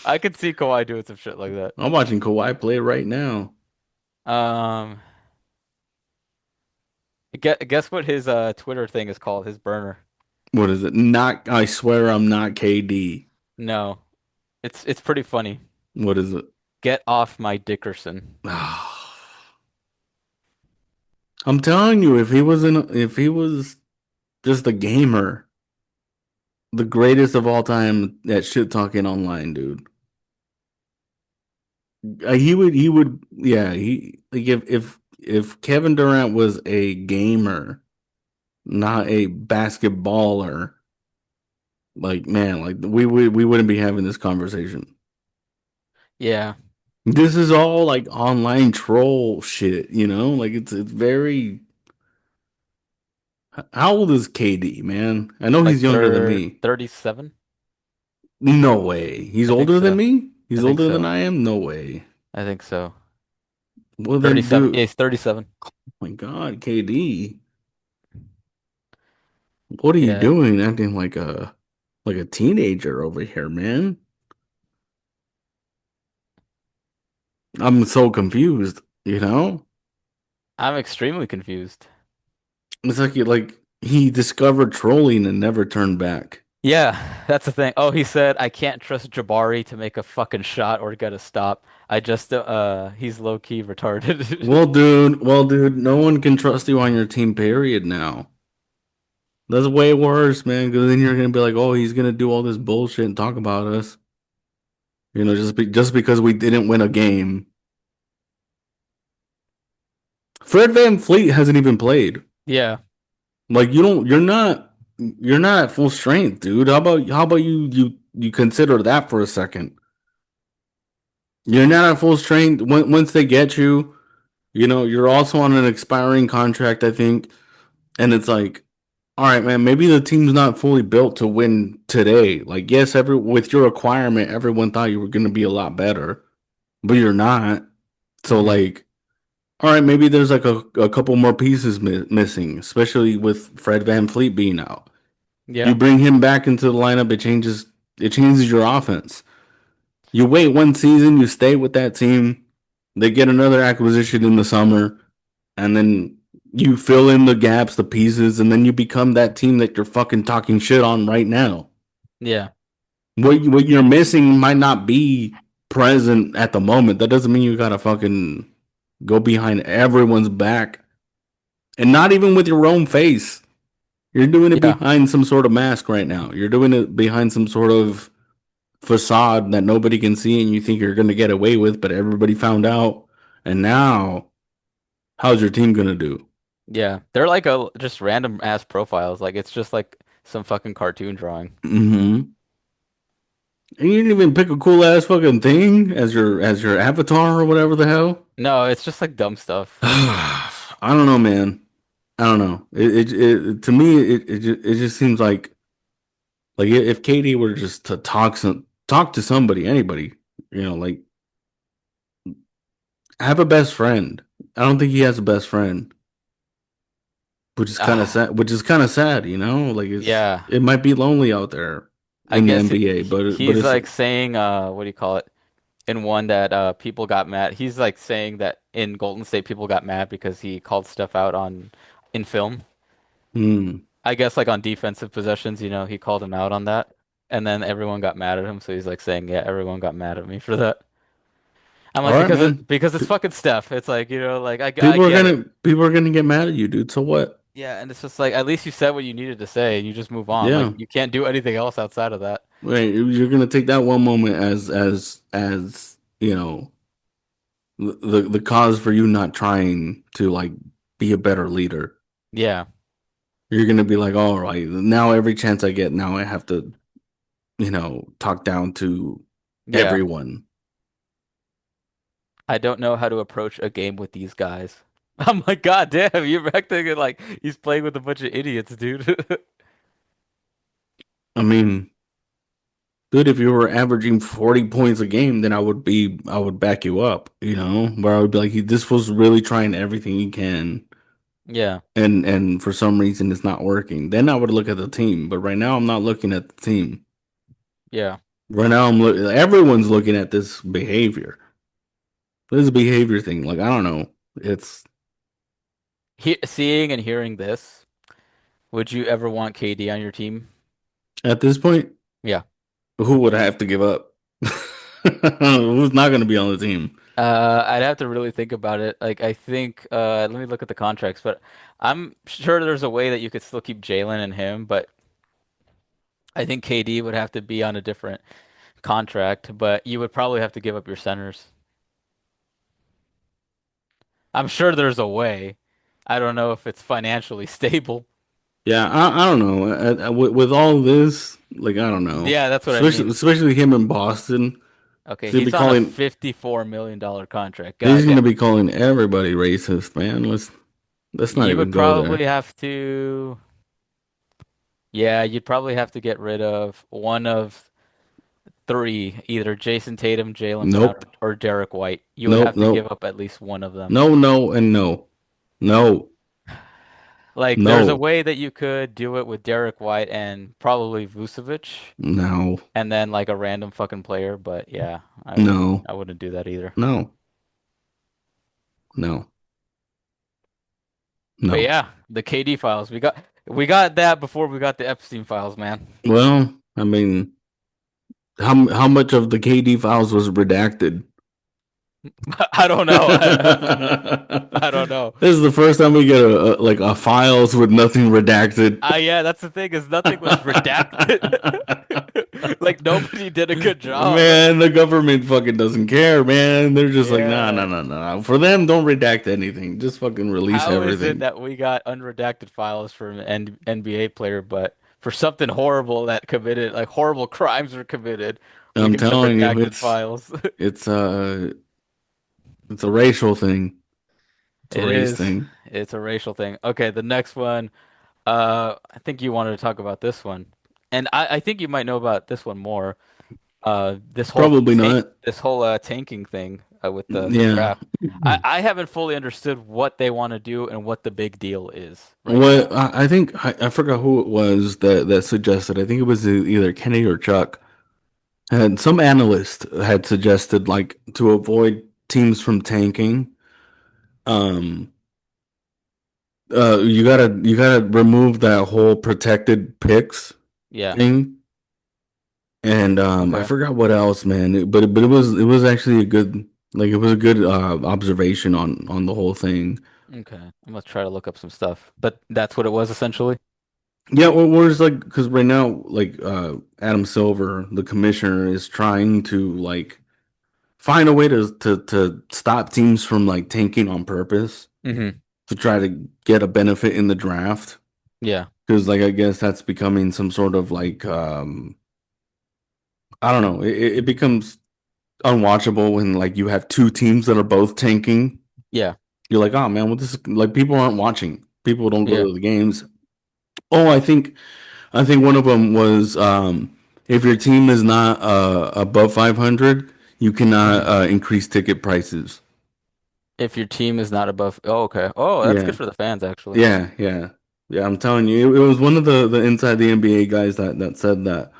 I could see Kawhi doing some shit like that. I'm watching Kawhi play right now. Um, guess what his Twitter thing is called? His burner. What is it? Not, I swear I'm not KD. No, it's pretty funny. What is it? Get off my Dickerson. I'm telling you, if he was just a gamer, the greatest of all time at shit talking online, dude. Yeah, he like if Kevin Durant was a gamer, not a basketballer, like man, like we wouldn't be having this conversation. Yeah, This is all like online troll shit, you know? Like it's very. How old is KD, man? I know like he's younger than me. 37. No way. He's I think older than so. me? I He's think older than so. I am? No way. I think so. Well then, 37. dude, Yeah, he's 37. oh my God, KD. What are you Yeah. doing acting like a teenager over here, man? I'm so confused, you know? I'm extremely confused. It's like he discovered trolling and never turned back. Yeah, that's the thing. Oh, he said I can't trust Jabari to make a fucking shot or get a stop. I just he's low key retarded. Well, dude, no one can trust you on your team, period, now. That's way worse, man, because then you're gonna be like, oh, he's gonna do all this bullshit and talk about us. Just because we didn't win a game. Fred Van Fleet hasn't even played. Yeah. Like you're not at full strength, dude. How about you consider that for a second? You're not at full strength. Once they get you, you're also on an expiring contract, I think. And it's like, all right, man, maybe the team's not fully built to win today. Like, yes, every with your requirement, everyone thought you were going to be a lot better, but you're not. So, Hmm. like, all right, maybe there's like a couple more pieces missing, especially with Fred Van Fleet being out. You Yeah. bring him back into the lineup, it changes your offense. You wait one season, you stay with that team, they get another acquisition in the summer, and then you fill in the gaps, the pieces, and then you become that team that you're fucking talking shit on right now. Yeah. What you're missing might not be present at the moment. That doesn't mean you gotta fucking go behind everyone's back, and not even with your own face. You're doing it Yeah. behind some sort of mask right now. You're doing it behind some sort of facade that nobody can see, and you think you're gonna get away with, but everybody found out. And now, how's your team gonna do? Yeah, they're like a just random ass profiles. Like it's just like some fucking cartoon drawing. Hmm. And you didn't even pick a cool ass fucking thing as your avatar or whatever the hell. No, it's just like dumb stuff. I don't know, man. I don't know. To me it just seems like if Katie were just to talk to somebody, anybody, like have a best friend. I don't think he has a best friend, which is kind of Ah, sad. Which is kind of sad, like yeah. it might be lonely out there I in the guess NBA, but he's it's like saying what do you call it? In one that people got mad. He's like saying that in Golden State people got mad because he called stuff out on in film. hmm. I guess like on defensive possessions, he called him out on that. And then everyone got mad at him, so he's like saying, "Yeah, everyone got mad at me for that." I'm All like right, man. because it's fucking Steph. It's like, like I get it. People are gonna get mad at you, dude. So what? Yeah, and it's just like at least you said what you needed to say and you just move on. Like Yeah. you can't do anything else outside of that. Right, you're gonna take that one moment as the cause for you not trying to like be a better leader. Yeah. You're gonna be like, all right, now every chance I get, now I have to, talk down to Yeah. everyone. I don't know how to approach a game with these guys. I'm like, God damn, you're acting like he's playing with a bunch of idiots, dude. I mean, dude, if you were averaging 40 points a game, then I would back you up, where I would be like, this was really trying everything he can, Yeah. and for some reason it's not working. Then I would look at the team, but right now I'm not looking at the team. Yeah. Right now everyone's looking at this behavior. This behavior thing, like I don't know. It's Seeing and hearing this, would you ever want KD on your team? at this point, Yeah. who would I have to give up? Who's not going to be on the team? I'd have to really think about it. Like, I think, let me look at the contracts, but I'm sure there's a way that you could still keep Jalen and him, but I think KD would have to be on a different contract, but you would probably have to give up your centers. I'm sure there's a way. I don't know if it's financially stable. Yeah, I don't know. With all this, like I don't know. Yeah, that's what I mean. Especially him in Boston. Okay, He's gonna be he's on a calling. $54 million contract. He's God damn. gonna be calling everybody racist, man. Let's not You even would go there. probably have to, yeah, you'd probably have to get rid of one of three, either Jason Tatum, Jaylen Brown, Nope. or Derek White. You would Nope. have to give Nope. up at least one of them. No. No. And no. No. Like, there's a No. way that you could do it with Derek White and probably Vucevic, No. and then like a random fucking player. But yeah, No. I wouldn't do that either. No. No. But No. yeah, the KD files. We got that before we got the Epstein files, man. Well, I mean, how much of the KD files was redacted? I don't know. I don't know. This is the first time we get like a files with nothing redacted. Yeah, that's the thing is nothing was redacted. Like nobody did a good job. Man, the government fucking doesn't care, man. They're just like, nah, Yeah. nah, nah, nah. For them, don't redact anything. Just fucking release How is it everything. that we got unredacted files from an NBA player, but for something horrible that committed, like horrible crimes were committed, we I'm got the telling you, redacted files? it's uh it's a racial thing. It's a It race is. thing. It's a racial thing. Okay, the next one. I think you wanted to talk about this one, and I think you might know about this one more. Probably not. This whole tanking thing with the Yeah. draft. I haven't fully understood what they want to do and what the big deal is right What now. I think I forgot who it was that suggested. I think it was either Kenny or Chuck. And some analyst had suggested like to avoid teams from tanking. Um, you gotta remove that whole protected picks Yeah. thing. And I Okay. forgot what else, man. But it was actually a good it was a good observation on the whole thing. Okay. I'm gonna try to look up some stuff, but that's what it was essentially. Yeah, well, whereas like because right now Adam Silver, the commissioner, is trying to like find a way to stop teams from like tanking on purpose. Hmm. to try to get a benefit in the draft. Yeah. Because like I guess that's becoming some sort of like I don't know. It becomes unwatchable when like you have two teams that are both tanking. Yeah. You're like, oh man, well this is like people aren't watching. People don't go Yeah. to the games. Oh, I think one of them was if your team is not above 500, you cannot Mhm. increase ticket prices. If your team is not above, oh, okay. Oh, that's good Yeah, for the fans, actually. yeah, yeah, yeah. I'm telling you, it was one of the inside the NBA guys that said that.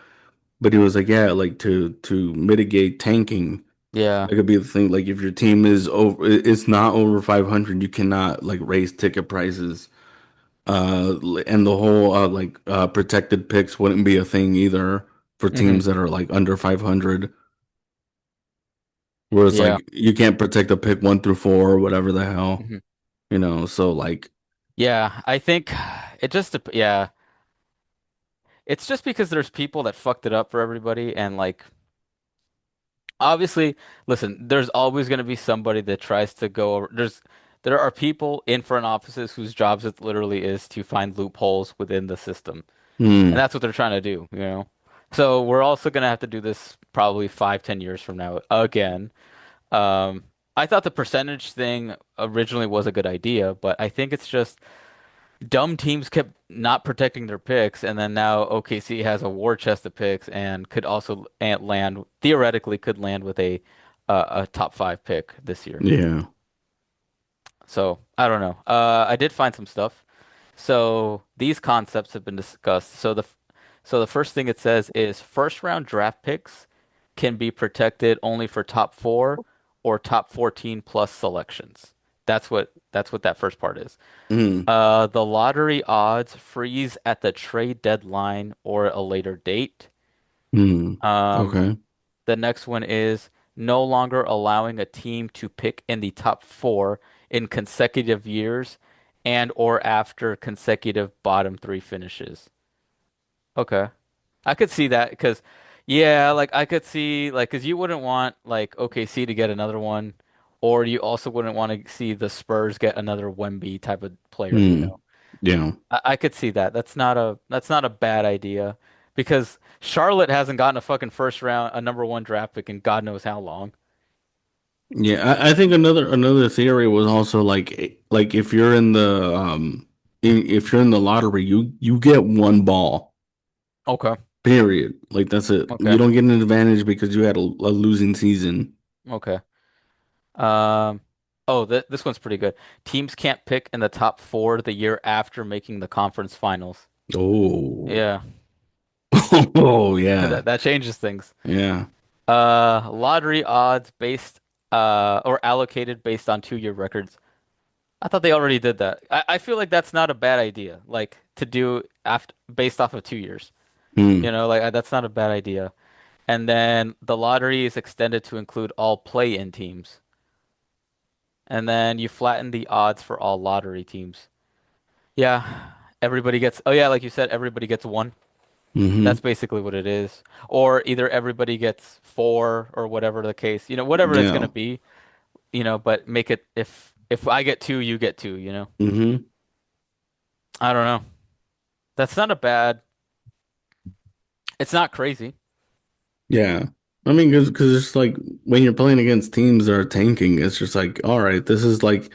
But he was like, yeah, like to mitigate tanking, Yeah. that could be the thing. Like if your team is over, it's not over 500, you cannot like raise ticket prices. And the whole protected picks wouldn't be a thing either for Hmm. teams that are like under 500. Where it's Yeah. like you can't protect a pick 1 through 4 or whatever the hell, Hmm. you know. So like, Yeah. I think yeah. It's just because there's people that fucked it up for everybody, and like, obviously, listen, there's always going to be somebody that tries to go over. There are people in front offices whose jobs it literally is to find loopholes within the system. And hmm, that's what they're trying to do, you know? So we're also going to have to do this probably 5, 10 years from now again. Um, I thought the percentage thing originally was a good idea, but I think it's just dumb teams kept not protecting their picks, and then now OKC has a war chest of picks and could also land, theoretically could land with a top five pick this year. yeah, So I don't know. I did find some stuff. So these concepts have been discussed. So the first thing it says is first round draft picks can be protected only for top four or top 14 plus selections. That's what that first part is. hmm, The lottery odds freeze at the trade deadline or a later date. hmm. Um, Okay, the next one is no longer allowing a team to pick in the top four in consecutive years and or after consecutive bottom three finishes. Okay. I could see that because, yeah, like I could see, like, because you wouldn't want, like, OKC to get another one, or you also wouldn't want to see the Spurs get another Wemby type of player, you hmm, know? yeah. I could see that. That's not a bad idea because Charlotte hasn't gotten a fucking first round, a number one draft pick in God knows how long. Yeah, I think another theory was also like if you're in the if you're in the lottery, you get one ball. Okay. Period. Like that's it. You Okay. don't get an advantage because you had a losing season. Okay. Um, oh, this one's pretty good. Teams can't pick in the top four the year after making the conference finals. Oh. Yeah, Oh yeah. that changes things. Yeah. Lottery odds based or allocated based on 2 year records. I thought they already did that. I feel like that's not a bad idea, like to do after based off of 2 years. Hmm. Like that's not a bad idea. And then the lottery is extended to include all play-in teams. And then you flatten the odds for all lottery teams. Yeah, everybody gets, oh yeah, like you said, everybody gets one. That's Mm-hmm. basically what it is. Or either everybody gets four or whatever the case, whatever it's Yeah. gonna be, but make it if I get two, you get two. Mm-hmm. I don't know. That's not a bad, it's not crazy. Yeah. I mean, because it's like when you're playing against teams that are tanking, it's just like, all right, this is like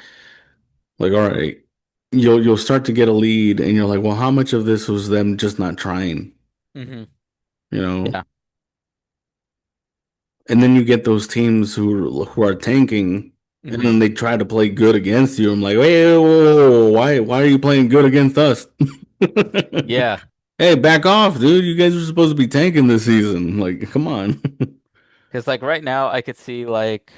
all right, you'll start to get a lead, and you're like, well, how much of this was them just not trying, Hmm. you know? Yeah. And then you get those teams who are tanking, and Hmm. then they try to play good against you. I'm like, wait, whoa, whoa, whoa, why are you playing good against us? Yeah. Hey, back off, dude. You guys are supposed to be tanking this season. Like, come on. Because like right now I could see like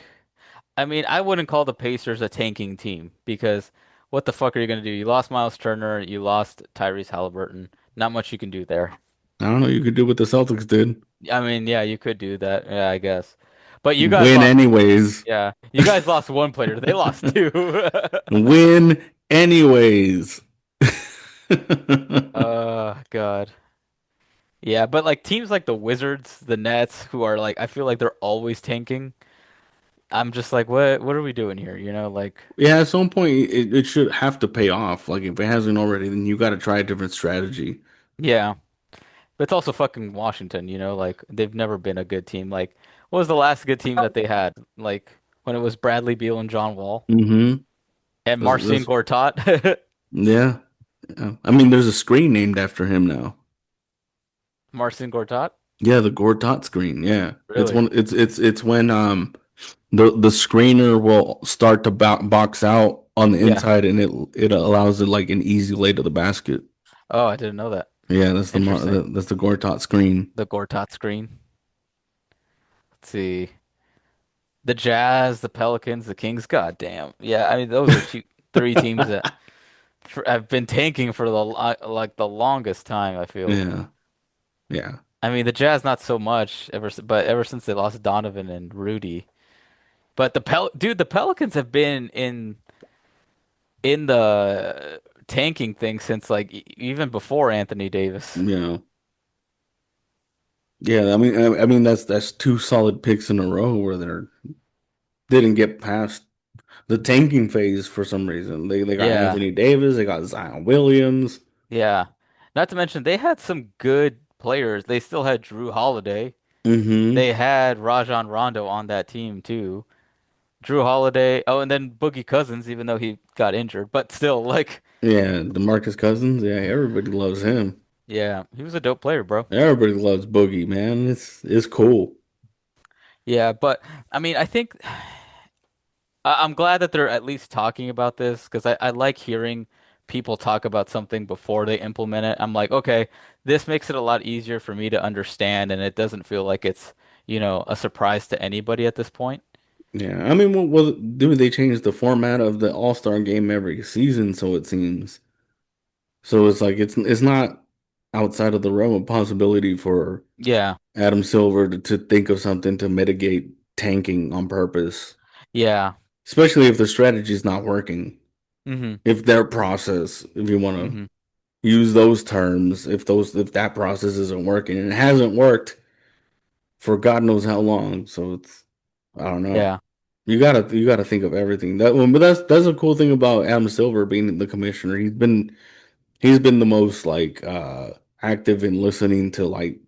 I mean, I wouldn't call the Pacers a tanking team because what the fuck are you gonna do? You lost Miles Turner, you lost Tyrese Halliburton. Not much you can do there. I don't know. You could do what the Celtics did. I mean, yeah, you could do that. Yeah, I guess. But you guys Win lost, anyways. yeah, you guys lost one player. They lost two. Win anyways. God. Yeah, but like teams like the Wizards, the Nets, who are like, I feel like they're always tanking. I'm just like, what are we doing here? Like, Yeah, at some point it should have to pay off. Like if it hasn't already, then you got to try a different strategy. yeah. But it's also fucking Washington, like they've never been a good team. Like, what was the last good team that they had? Like when it was Bradley Beal and John Wall Mm-hmm. and Marcin That's Gortat. yeah. Yeah. I mean, there's a screen named after him now. Marcin Gortat? Yeah, the Gortat screen. Yeah, it's Really? one. It's when the screener will start to box out on the Yeah. inside, and it allows it like an easy lay to the basket. Oh, I didn't know that. Yeah, Interesting. that's the Gortat screen. The Gortat screen. Let's see. The Jazz, the Pelicans, the Kings. God damn. Yeah, I mean those are three teams that have been tanking for like the longest time, I feel. Yeah, yeah, I mean the Jazz not so much but ever since they lost Donovan and Rudy. But the Pelicans have been in the tanking thing since like even before Anthony Davis. yeah, yeah. I mean that's two solid picks in a row where they're didn't get past the tanking phase for some reason. They got Yeah. Anthony Davis, they got Zion Williams. Yeah. Not to mention they had some good players. They still had Drew Holiday. Mm-hmm. They had Rajon Rondo on that team too. Drew Holiday. Oh, and then Boogie Cousins, even though he got injured, but still, like, Yeah, DeMarcus Cousins. Yeah, everybody loves him. yeah, he was a dope player, bro. Everybody loves Boogie, man. It's cool. Yeah, but I mean, I think I'm glad that they're at least talking about this because I like hearing people talk about something before they implement it. I'm like, okay, this makes it a lot easier for me to understand, and it doesn't feel like it's, a surprise to anybody at this point. Yeah, I mean, do they change the format of the All-Star game every season? So it seems. So it's like it's not outside of the realm of possibility for Yeah, Adam Silver to think of something to mitigate tanking on purpose, yeah, especially if the strategy is not working. mm-hmm, If their process, if you want to mm-hmm, use those terms, if that process isn't working, and it hasn't worked for God knows how long, so it's I don't know. yeah, You gotta think of everything. That one, but that's a cool thing about Adam Silver being the commissioner. He's been the most like active in listening to like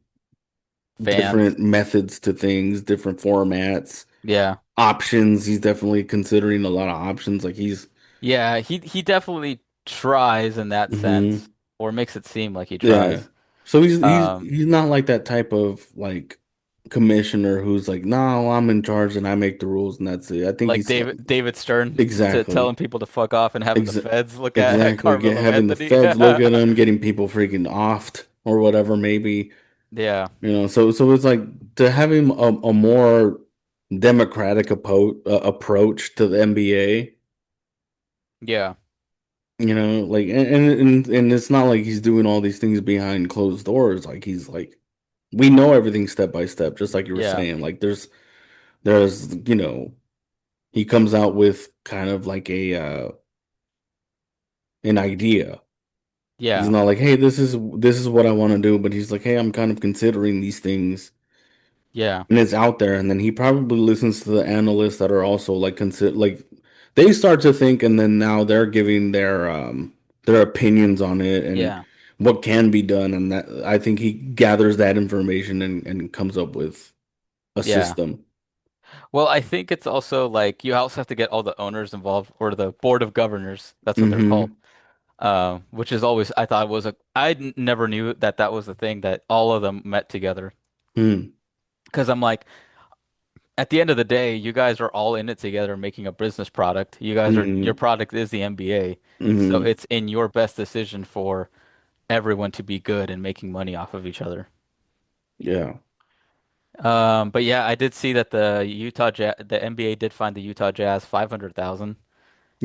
fans, different methods to things, different formats, yeah. options. He's definitely considering a lot of options. Like he's Yeah, he definitely tries in that hmm sense, or makes it seem like he yeah. tries. So Um, he's not like that type of like commissioner who's like, no, I'm in charge and I make the rules and that's it. I think like he's David Stern to telling exactly. people to fuck off and having the Ex feds look at exactly. Carmelo Having the Anthony. feds look at him, getting people freaking offed or whatever, maybe. Yeah, You know, so it's like to have him a more democratic approach to the NBA. yeah, You know, like and it's not like he's doing all these things behind closed doors. Like he's like we know everything step by step, just like you were yeah, saying. Like there's he comes out with kind of like a an idea. He's yeah, not like, hey, this is what I want to do, but he's like, hey, I'm kind of considering these things, yeah, and it's out there. And then he probably listens to the analysts that are also like consider like they start to think, and then now they're giving their opinions on it and yeah, what can be done. And that I think he gathers that information and comes up with a yeah. system. Well, I think it's also like you also have to get all the owners involved or the board of governors. That's what they're called. Mm-hmm. Which is always I thought was never knew that that was the thing that all of them met together. Mm-hmm. Because I'm like, at the end of the day, you guys are all in it together making a business product. Your Mm-hmm. product is the NBA. So Mm-hmm. it's in your best decision for everyone to be good and making money off of each other. Yeah. But yeah, I did see that the NBA did find the Utah Jazz 500,000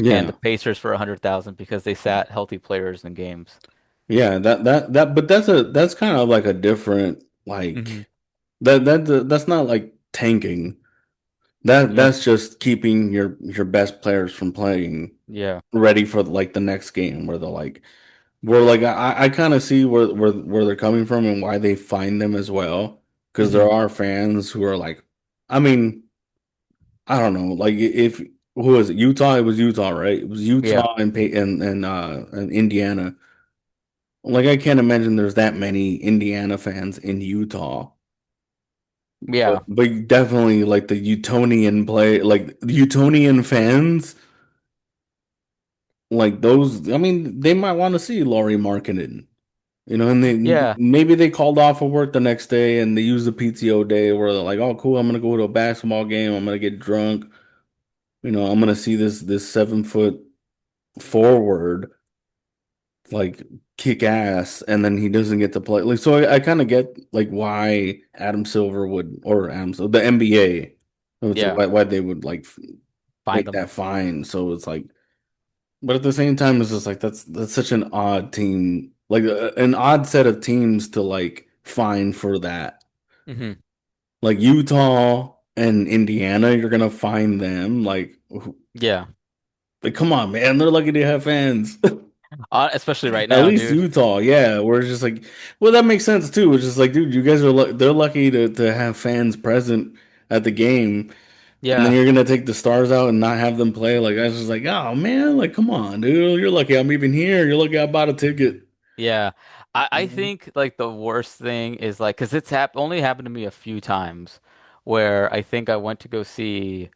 and the Yeah. Pacers for 100,000 because they sat healthy players in games. Yeah. But that's kind of like a different Hmm. like that's not like tanking. Yeah. That's just keeping your best players from playing Yeah. ready for like the next game where they're like where like I kind of see where they're coming from and why they find them as well because there Hmm. are fans who are like I mean I don't know. Like if who was it? Utah. It was Utah, right? It was Yeah. Utah and Indiana. Like I can't imagine there's that many Indiana fans in Utah. Yeah. But definitely like the Utonian play, like the Utonian fans, like those. I mean, they might want to see Laurie marketed, and Yeah. maybe they called off of work the next day and they used the PTO day where they're like, "Oh, cool, I'm gonna go to a basketball game. I'm gonna get drunk. I'm gonna see this 7 foot forward like kick ass, and then he doesn't get to play." Like, so I kind of get like why Adam Silver would or Adam Silver, the NBA. It's like Yeah. why they would like Find make them. that fine. So it's like, but at the same time, it's just like that's such an odd team, like an odd set of teams to like fine for that. Hmm. Like Utah and Indiana, you're gonna find them. Yeah. Like come on, man, they're lucky to have fans. Especially right At now, least dude. Utah, yeah. Where it's just like, well, that makes sense too. It's just like, dude, you guys are they're lucky to have fans present at the game, and then Yeah. you're gonna take the stars out and not have them play. Like I was just like, oh man, like come on, dude, you're lucky I'm even here. You're lucky I bought a ticket. Yeah. I Mhm. think like the worst thing is like, because only happened to me a few times where I think I went to go see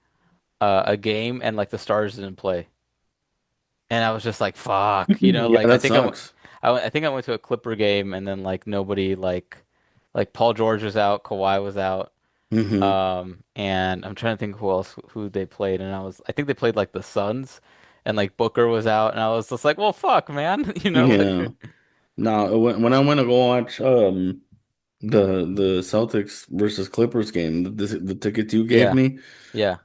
a game and like the Stars didn't play. And I was just like, fuck, Yeah, like that sucks. I think I went to a Clipper game and then like nobody like Paul George was out, Kawhi was out. Hmm. And I'm trying to think who they played, and I think they played like the Suns, and like Booker was out, and I was just like, well, fuck, man, Yeah. like No, when I went to go watch the Celtics versus Clippers game, the tickets you gave yeah, me, yeah.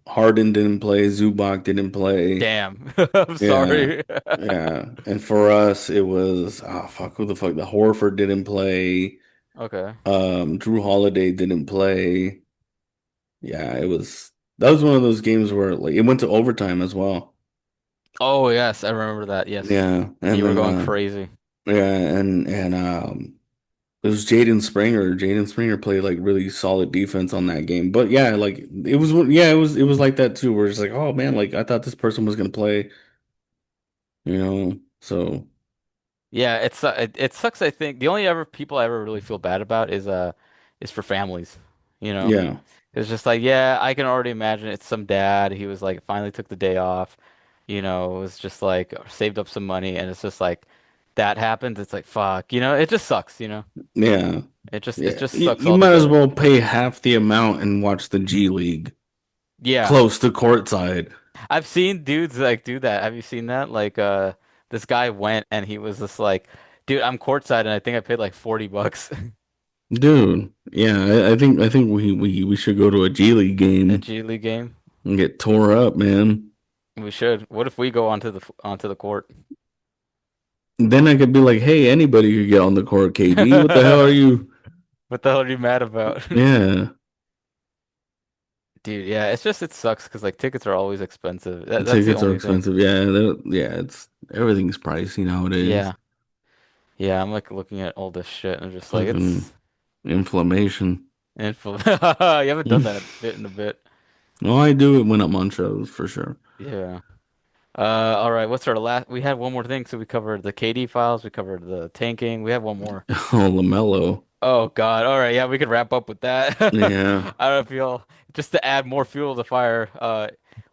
Harden didn't play, Zubac didn't play. Damn, I'm Yeah. sorry. Yeah. And for us it was fuck, who the fuck, the Horford didn't play. Okay. Drew Holiday didn't play. Yeah, that was one of those games where like it went to overtime as well. Oh yes, I remember that. Yes, Yeah. and And you were then going crazy. yeah, and it was Jaden Springer. Jaden Springer played like really solid defense on that game. But yeah, like it was like that too, where it's like, oh man, like I thought this person was gonna play, So Yeah, it sucks. I think the only ever people I ever really feel bad about is for families. You know, yeah. it's just like yeah, I can already imagine it's some dad. He was like finally took the day off. It was just like saved up some money, and it's just like that happens. It's like fuck. It just sucks. Yeah. It Yeah. just sucks You might as altogether. well pay half the amount and watch the G League Yeah, close to courtside. I've seen dudes like do that. Have you seen that? Like this guy went and he was just like, dude, I'm courtside, and I think I paid like $40 Dude, yeah, I think we should go to a G League a game G League game. and get tore up, man. We should. What if we go onto the court? Then I could be like, hey, anybody could get on the court, KD. What the hell are you? What the hell are you mad about? Yeah, Dude, yeah, it sucks because like tickets are always expensive. That's the tickets are only thing. expensive. Yeah, yeah, it's everything's pricey nowadays. Yeah. Yeah, I'm like looking at all this shit and I'm just like Fucking it's inflammation. info. You haven't done that in a bit. Well, I do it when I'm on shows for sure. Yeah. All right, what's our last? We had one more thing, so we covered the KD files, we covered the tanking. We have one more. Oh, LaMelo. Oh God. All right, yeah, we could wrap up with that. Yeah. I don't feel just to add more fuel to the fire,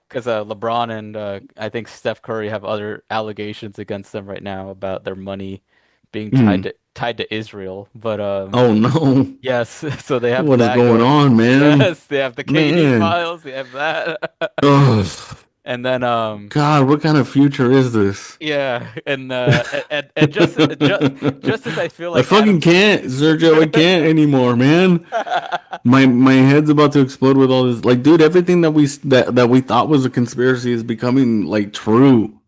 because LeBron and I think Steph Curry have other allegations against them right now about their money being tied Hmm. to tied to Israel. But Oh no. yes, so they have What is that going going. on, man? Yes, they have the KD Man. files, they have that. Ugh. And then God, what kind of future is this? yeah, and just as I feel I like fucking Adam can't, Sergio. I can't anymore, man. My head's about to explode with all this. Like, dude, everything that we thought was a conspiracy is becoming like true.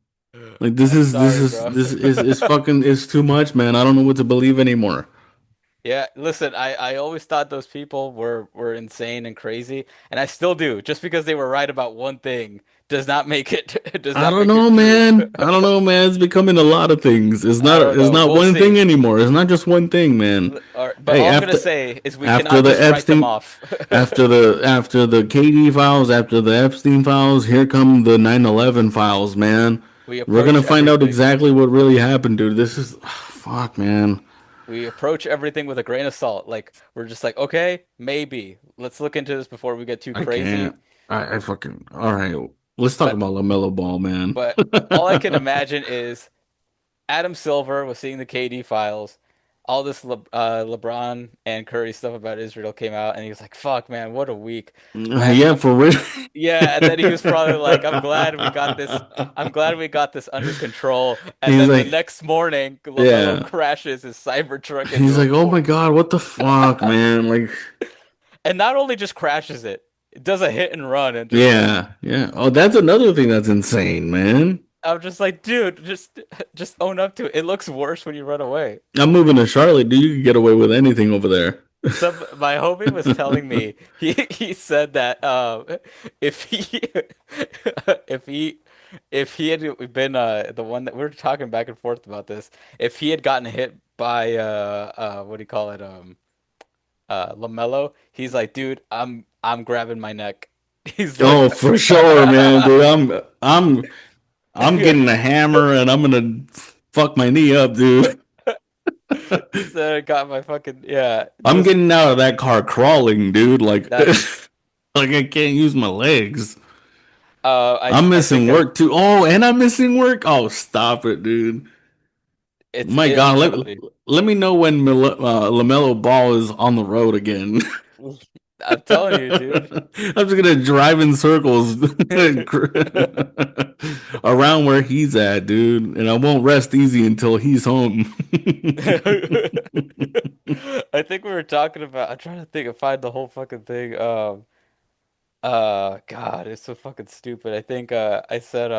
Like, this I'm is this sorry, is bro. this is fucking is too much, man. I don't know what to believe anymore. Yeah, listen, I always thought those people were insane and crazy, and I still do. Just because they were right about one thing does not make it does I not don't make know, it true. man. I don't know, man. It's becoming a lot of things. It's I not. don't It's know. not We'll one thing see. anymore. It's not just one thing, man. But Hey, all I'm gonna say is we after cannot the just write them Epstein, off. after the KD files, after the Epstein files, here come the 9/11 files, man. We We're gonna approach find out everything. exactly what really happened, dude. This is fuck, man. We approach everything with a grain of salt. Like we're just like, okay, maybe. Let's look into this before we get too I crazy. can't. I fucking. All right. Let's talk But about LaMelo Ball, man. but all I can imagine is Adam Silver was seeing the KD files. All this LeBron and Curry stuff about Israel came out, and he was like, "Fuck, man, what a week, man." Yeah, for real. Yeah, and then he was probably like, "I'm glad we got this. I'm glad we got this under control." And He's then the like, next morning, LaMelo yeah. crashes his Cybertruck He's into a like, oh pool, my God, what the fuck, man? Like, and not only just crashes it, it does a hit and run, and just like yeah, yeah. Oh, that's another thing that's insane, man. I'm just like, dude, just own up to it. It looks worse when you run away. I'm moving to Charlotte, dude. You can get away with anything over there. Some my homie was telling me he said that if he if he if he had been the one that we were talking back and forth about this, if he had gotten hit by what do you call it, LaMelo, he's like, dude, I'm grabbing my neck. He's like Oh, for sure, man, dude. I'm getting a hammer and I'm gonna fuck my knee up, dude. he said I got my fucking yeah, I'm just getting out of that car crawling, dude. Like, that like I can't use my legs. I I'm I think missing work too. Oh, and I'm missing work. Oh, stop it, dude. My I'm God, telling you. let me know when Lamelo Ball is on the road again. I'm telling you, dude. I'm just gonna drive in circles around where he's at, dude, and I won't rest easy until he's home. I think we were talking about. I'm trying to think and find the whole fucking thing. God, it's so fucking stupid. I think I said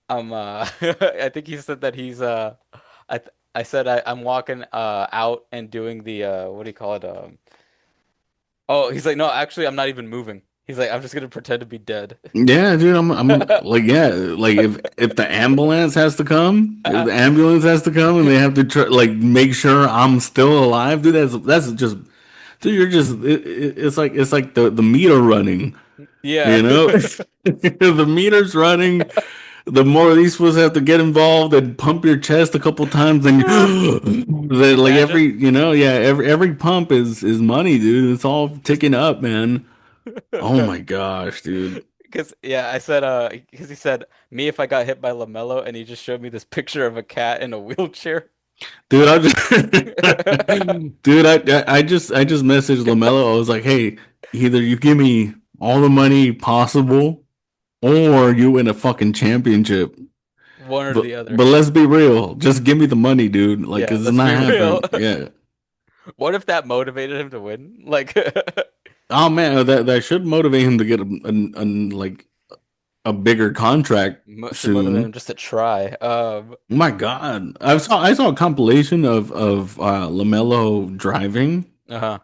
I think he said that he's I said I'm walking out and doing the what do you call it oh he's like no actually I'm not even moving. He's like I'm just gonna pretend to be dead. Yeah, dude, I'm like, yeah, like if the ambulance has to come, if the ambulance has to come, and they have to like make sure I'm still alive, dude, that's just, dude, you're just, it's like the meter running, Yeah. you know, the meter's running. The more of these fools have to get involved and pump your chest a couple times, and that like every, Imagine. yeah, every pump is money, dude. It's all ticking up, man. Oh my gosh, dude. Because yeah, I said because he said me if I got hit by LaMelo and he just showed me this picture of a cat in a wheelchair. Dude, I just, dude, I just messaged Lamelo. I was like, hey, either you give me all the money possible, or you win a fucking championship. One or the But other. let's be real. Just give me the money, dude. Like, Yeah, it's let's not be real. happening. Yeah. What if that motivated him to win? Like Oh man, that should motivate him to get like a bigger contract should motivate him soon. just to try. My God, I saw a compilation of Lamelo driving, Uh-huh.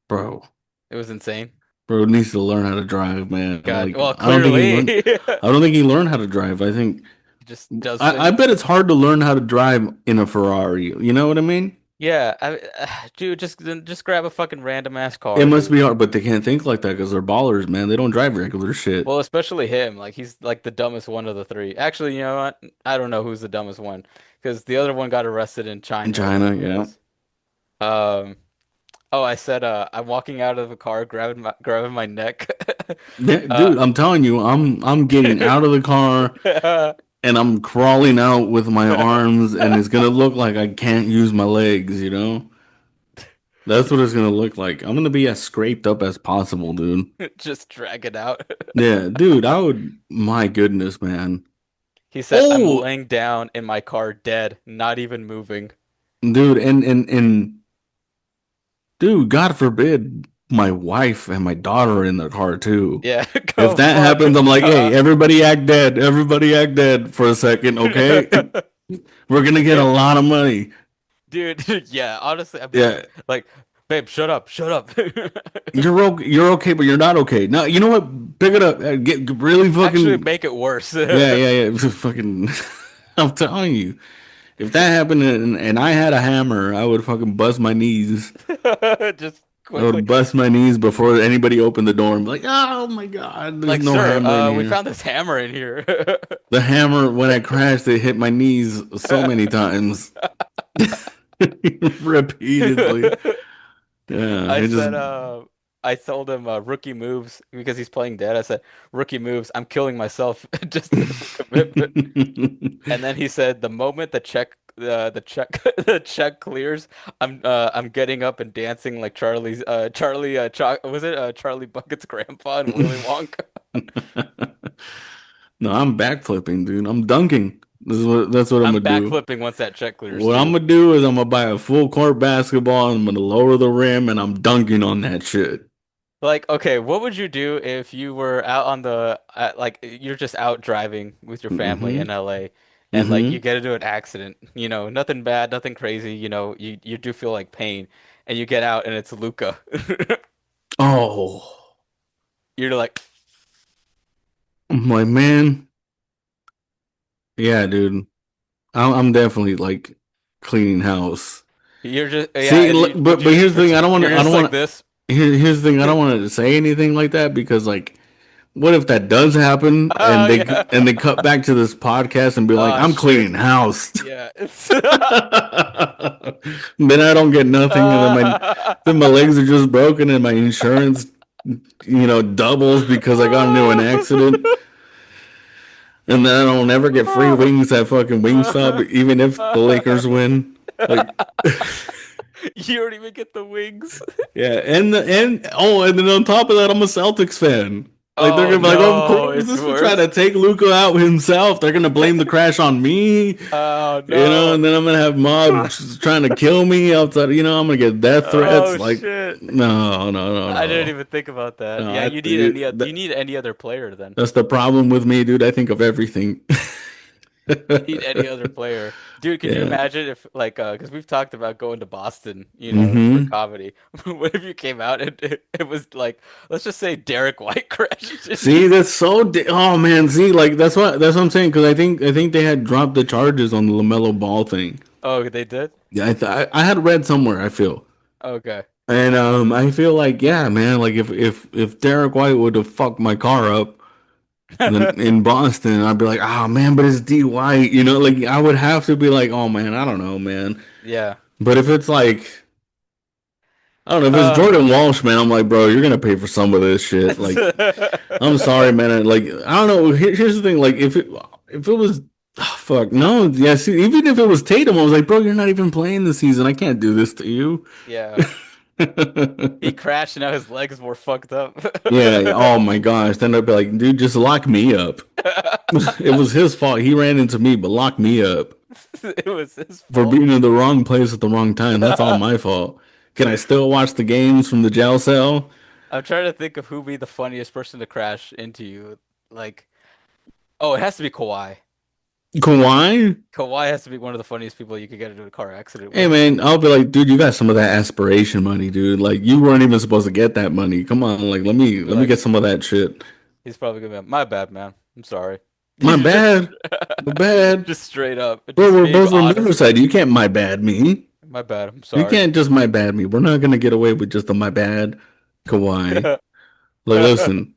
bro. It was insane. Bro needs to learn how to drive, man. God, Like well, I don't think he clearly learned. he I don't think he learned how to drive. I think just does I things. bet it's hard to learn how to drive in a Ferrari. You know what I mean? Yeah, dude, just grab a fucking random ass It car, must dude. be hard, but they can't think like that because they're ballers, man. They don't drive regular shit. Well, especially him. Like he's like the dumbest one of the three. Actually, you know what? I don't know who's the dumbest one because the other one got arrested in In China or China, whatever it yeah. was. Um. Oh, I said I'm walking out of the car, grabbing my neck. Yeah, Uh. dude, I'm telling you, I'm getting out of the car and I'm crawling out with my arms, and it's gonna look like I can't use my legs, you know? That's what it's gonna look like. I'm gonna be as scraped up as possible, dude. Just drag it out. Yeah, dude, I would, my goodness, man. He said, I'm Oh, laying down in my car dead, not even moving. dude, and dude, God forbid my wife and my daughter are in the car too. Yeah, If go that fuck. happens, I'm like, hey, everybody act dead. Everybody act dead for a second, okay? We're gonna get a lot of money. Dude, yeah, honestly, I'd be Yeah, like, babe, shut up, shut up. you're okay, but you're not okay. No, you know what? Pick it up. Get really Actually, fucking. make it worse. Yeah, yeah, yeah. Fucking. I'm telling you, if that happened and I had a hammer, I would fucking bust my knees. Just I quickly, would bust my knees before anybody opened the door and be like, "Oh my God, there's like, no sir, hammer in we here." found this hammer in here. The hammer, when I crashed, it hit my knees so many times, repeatedly. Yeah, I it just. said, I told him rookie moves because he's playing dead. I said, rookie moves, I'm killing myself just to full commitment. And then he said, the moment the check, the check clears, I'm getting up and dancing like Charlie, was it Charlie Bucket's grandpa and Willy Wonka? No, I'm backflipping, dude. I'm dunking. That's what I'm I'm gonna do. backflipping once that check clears What I'm too. gonna do is I'm gonna buy a full court basketball and I'm gonna lower the rim and I'm dunking on that shit. Like, okay, what would you do if you were out on like you're just out driving with your family Mm-hmm. in LA and like you Mm-hmm. get into an accident, nothing bad, nothing crazy, you do feel like pain and you get out and it's Luca. Oh, You're like, I'm like, man, yeah, dude. I'm definitely like cleaning house. you're just yeah, See, and would you but just here's the thing. you're I just don't like want this? here's the thing. I don't want to say anything like that because like, what if that does happen Oh yeah. and they cut back to this podcast and be like, Oh I'm shit. cleaning house. Yeah. It's Then I don't get nothing, and then my uh, legs are just broken, and my insurance, doubles because I got into an accident, and then I don't never get free wings at fucking Wingstop, even if the Lakers win. Like, You don't even get the wings. yeah, and then on top of that, I'm a Celtics fan. Like they're Oh gonna be like, oh, of no, course, it's this is trying worse. to take Luca out himself. They're gonna blame the crash on me. Oh no. And then I'm gonna have mobs trying to kill me outside. I'm gonna get death threats. Oh Like, shit. no, no, no, I didn't no, even think about that. no. Yeah, you need any other player then. That's the problem with me, dude. I think of everything. You need any other player. Dude, could you Yeah. imagine if like because we've talked about going to Boston, for Hmm. comedy. What if you came out and it was like let's just say Derek White crashed into See, that's so. Oh man, see, like that's what I'm saying because I think they had dropped the charges on the Lamelo Ball thing. Oh, they did? Yeah, I had read somewhere. I feel. Okay. And I feel like yeah, man, like if Derek White would have fucked my car up, then in Boston, I'd be like, oh man, but it's D White, like I would have to be like, oh man, I don't know, man. Yeah. But if it's like, I don't know, if it's Uh Jordan Walsh, man, I'm like, bro, you're gonna pay for some of this shit. Like, I'm sorry, man. Like, I don't know. Here's the thing, like, if it was, fuck, no, yeah. See, even if it was Tatum, I was like, bro, you're not even playing this season. I can't do this to you. yeah. He crashed and now his legs were fucked up. Yeah. Oh my gosh. Then I'd be like, dude, just lock me up. It was his fault. He ran into me, but lock me up It was his for fault. being in the wrong place at the wrong time. That's all my fault. Can I still watch the games from the jail cell? I'm trying to think of who'd be the funniest person to crash into you. Like, oh, it has to be Kawhi. Kawhi? Kawhi has to be one of the funniest people you could get into a car accident Hey with. man, I'll be like, dude, you got some of that aspiration money, dude. Like you weren't even supposed to get that money. Come on, like let me He'd be let me like, get some of that shit. he's probably gonna be like, my bad, man. I'm sorry. My Just, bad. My bad. just straight up, Bro, just we're being both from honest. Riverside. You can't my bad me. My bad. I'm You sorry. can't just my bad me. We're not gonna get away with just a my bad, Kawhi. Like listen,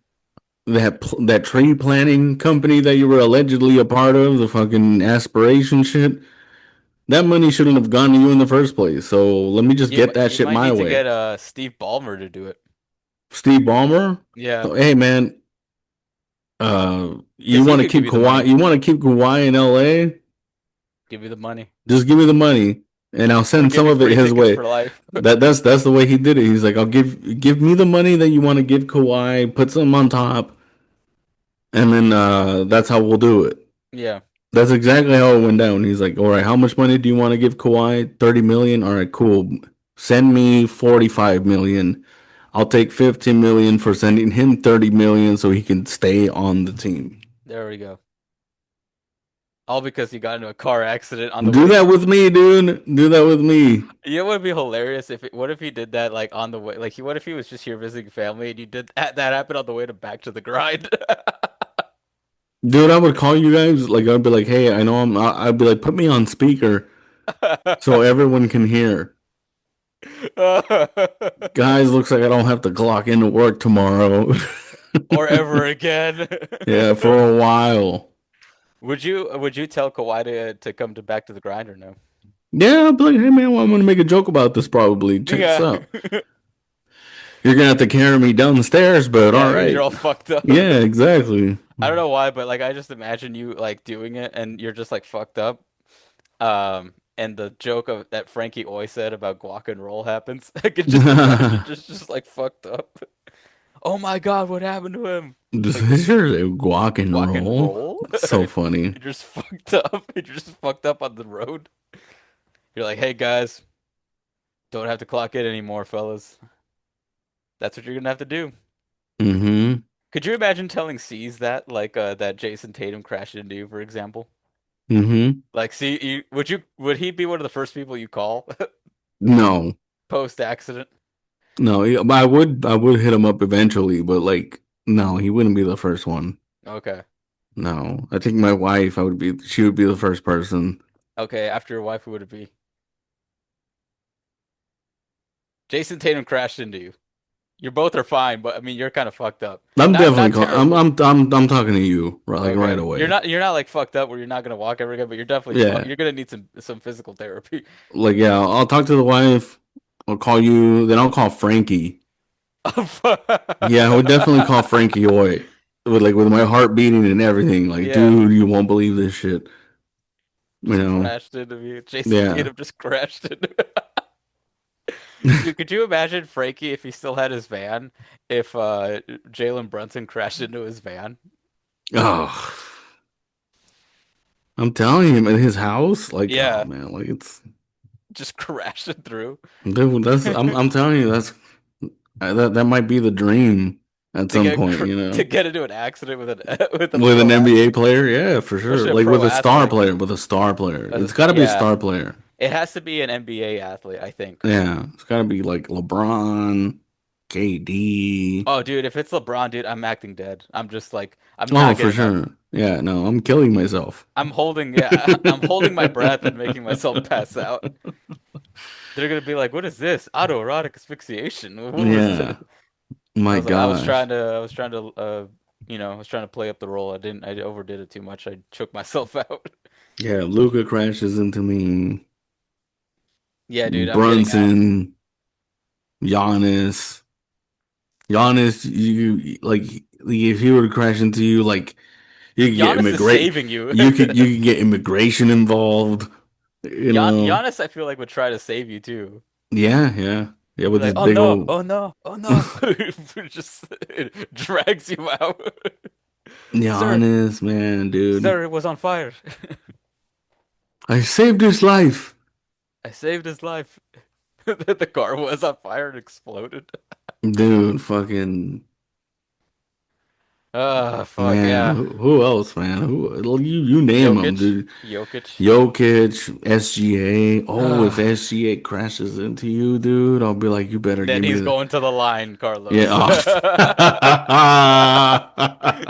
that tree planting company that you were allegedly a part of, the fucking aspiration shit, that money shouldn't have gone to you in the first place. So let me just get that You shit might my need to way. get Steve Ballmer to do it. Steve Ballmer. Yeah, So, hey man, you because he want to could give keep you the money. Kawhi? You want to keep Kawhi in LA? Give you the money. Just give me the money, and I'll Or send give some you of it free his tickets way. for life. That's the way he did it. He's like, I'll give me the money that you want to give Kawhi, put some on top, and then that's how we'll do it. Yeah. That's exactly how it went down. He's like, all right, how much money do you want to give Kawhi? 30 million. All right, cool. Send me 45 million. I'll take 15 million for sending him 30 million so he can stay on the team. There we go. All because he got into a car accident on the Do way. that with me, dude. Do that with me. You know what would be hilarious what if he did that like on the way like what if he was just here visiting family and you did that happened on the way to back to the grind? Dude, I would call you guys. Like, I'd be like, hey, I know I'd be like, put me on speaker so everyone can hear. Guys, looks like I don't have to clock into work tomorrow. Or ever again. Yeah, for a while. Would you tell Kawhi to come to back to the grind or no? Yeah, I'd be like, hey man, well, I'm gonna make a joke about this probably. Check this Yeah. out. You're gonna have to carry me down the stairs, but all Yeah, because you're right. all fucked up. Yeah, exactly. I don't know why, but like I just imagine you like doing it and you're just like fucked up. And the joke of that Frankie Oy said about guac and roll happens. I could just imagine just like fucked up. Oh my God, what happened to him? This Like this is your guac and guac and roll. roll? So funny. You're just fucked up. You're just fucked up on the road. You're like, hey guys, don't have to clock in anymore, fellas. That's what you're gonna have to do. Mm-hmm. Could you imagine telling C's that, like, that Jason Tatum crashed into you, for example? Mm-hmm. Like, see, would he be one of the first people you call No. post accident? No, but I would hit him up eventually, but like no, he wouldn't be the first one. Okay. No. I think my wife, she would be the first person. Okay, after your wife, who would it be? Jason Tatum crashed into you. You both are fine, but I mean, you're kind of fucked up. I'm definitely Not call, I'm terribly. I'm I'm talking to you right Okay. You're away. not you're not like fucked up where you're not gonna walk ever again, but you're definitely Yeah. you're gonna need some physical therapy. Like yeah, I'll talk to the wife. I'll call you, then I'll call Frankie. Yeah, I would definitely call Frankie Oy. With my heart beating and everything. Like, Yeah, dude, you won't believe this shit. You just know? crashed into me. Jason Yeah. Tatum just crashed into me. Dude, could you imagine Frankie if he still had his van? If Jalen Brunson crashed into his van? Oh, I'm telling you, at his house, like, oh Yeah, man, like it's just crashing through dude, that's I'm telling you, that might be the dream at to some get point, you to know. get into an accident with an with a With an pro NBA athlete, player, yeah, for sure. especially a Like pro athlete. with a star player. It's got to be a Yeah, star player. it has to be an NBA athlete, I think. Yeah, it's got to be like LeBron, KD. Oh, dude, if it's LeBron, dude, I'm acting dead. I'm just like, I'm Oh, not for getting up. sure. Yeah, no, I'm killing myself. Yeah, I'm holding my breath and making myself pass out. They're gonna be like, "What is this? Autoerotic asphyxiation? What was this?" Yeah, I my was like, gosh. I was trying to, I was trying to play up the role. I overdid it too much. I choked myself out. Yeah, Luca crashes into me. Yeah, dude, I'm getting out. Brunson, Giannis. Giannis, you like if he were to crash into you, like you could get Giannis is immigrate. saving you. You could get immigration involved. You know. Giannis, I feel like would try to save you too. Yeah, yeah, yeah. Be With like, his "Oh big no, old oh no, oh no!" Just drags you out. Sir, Giannis, man, dude. sir, it was on fire. I saved his life, I saved his life. The car was on fire and exploded. dude. Fucking Ah, fuck man. yeah. Who else, man? You name them, Jokic, dude. Jokic. Jokic, SGA. Oh, if Ah, SGA crashes into you, dude, I'll be like, you better then give me he's the going to the line, yeah. Carlos.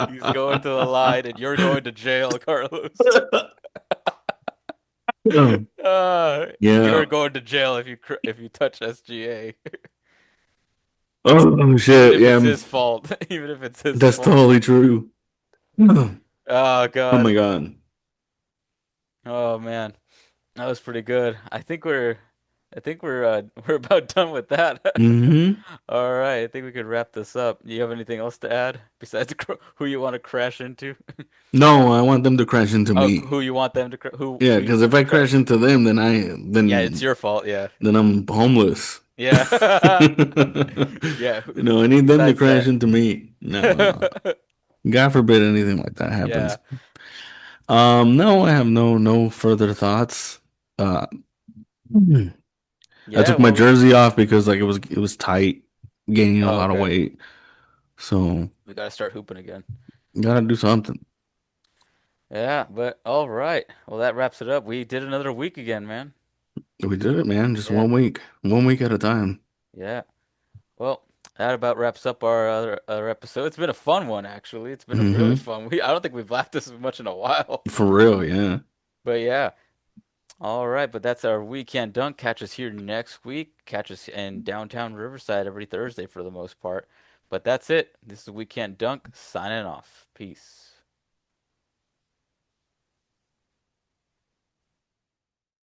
He's going to the line, and you're going to jail, Carlos. Oh. You're Yeah. going to jail if you touch SGA, Oh even shit. if Yeah, it's his fault. Even if it's his that's fault. totally true. Oh Oh my God. god. Oh man, that was pretty good. I think we're about done with that. Hmm. All right, I think we could wrap this up. Do you have anything else to add besides who you want to crash into? No, I want them to crash into Oh, me. who you want them to Yeah, who you because want if them to I crash? crash into them, Yeah, it's your fault. Yeah, then I'm homeless. yeah, yeah. I need them to Besides crash that, into me. No. God forbid anything like that yeah, happens. No, I have no further thoughts. Uh, I yeah. took my Well, jersey off because like it was tight, gaining a oh, lot of okay. weight. So We gotta start hooping again. gotta do something. Yeah, but all right. Well, that wraps it up. We did another week again, man. We did it, man. Just Yeah, 1 week, 1 week at a time. yeah. Well, that about wraps up our other episode. It's been a fun one, actually. It's been a really Hmm. fun. I don't think we've laughed this much in a while. For real, yeah. But yeah. All right, but that's our weekend dunk. Catch us here next week. Catch us in downtown Riverside every Thursday for the most part. But that's it. This is Weekend Dunk signing off. Peace.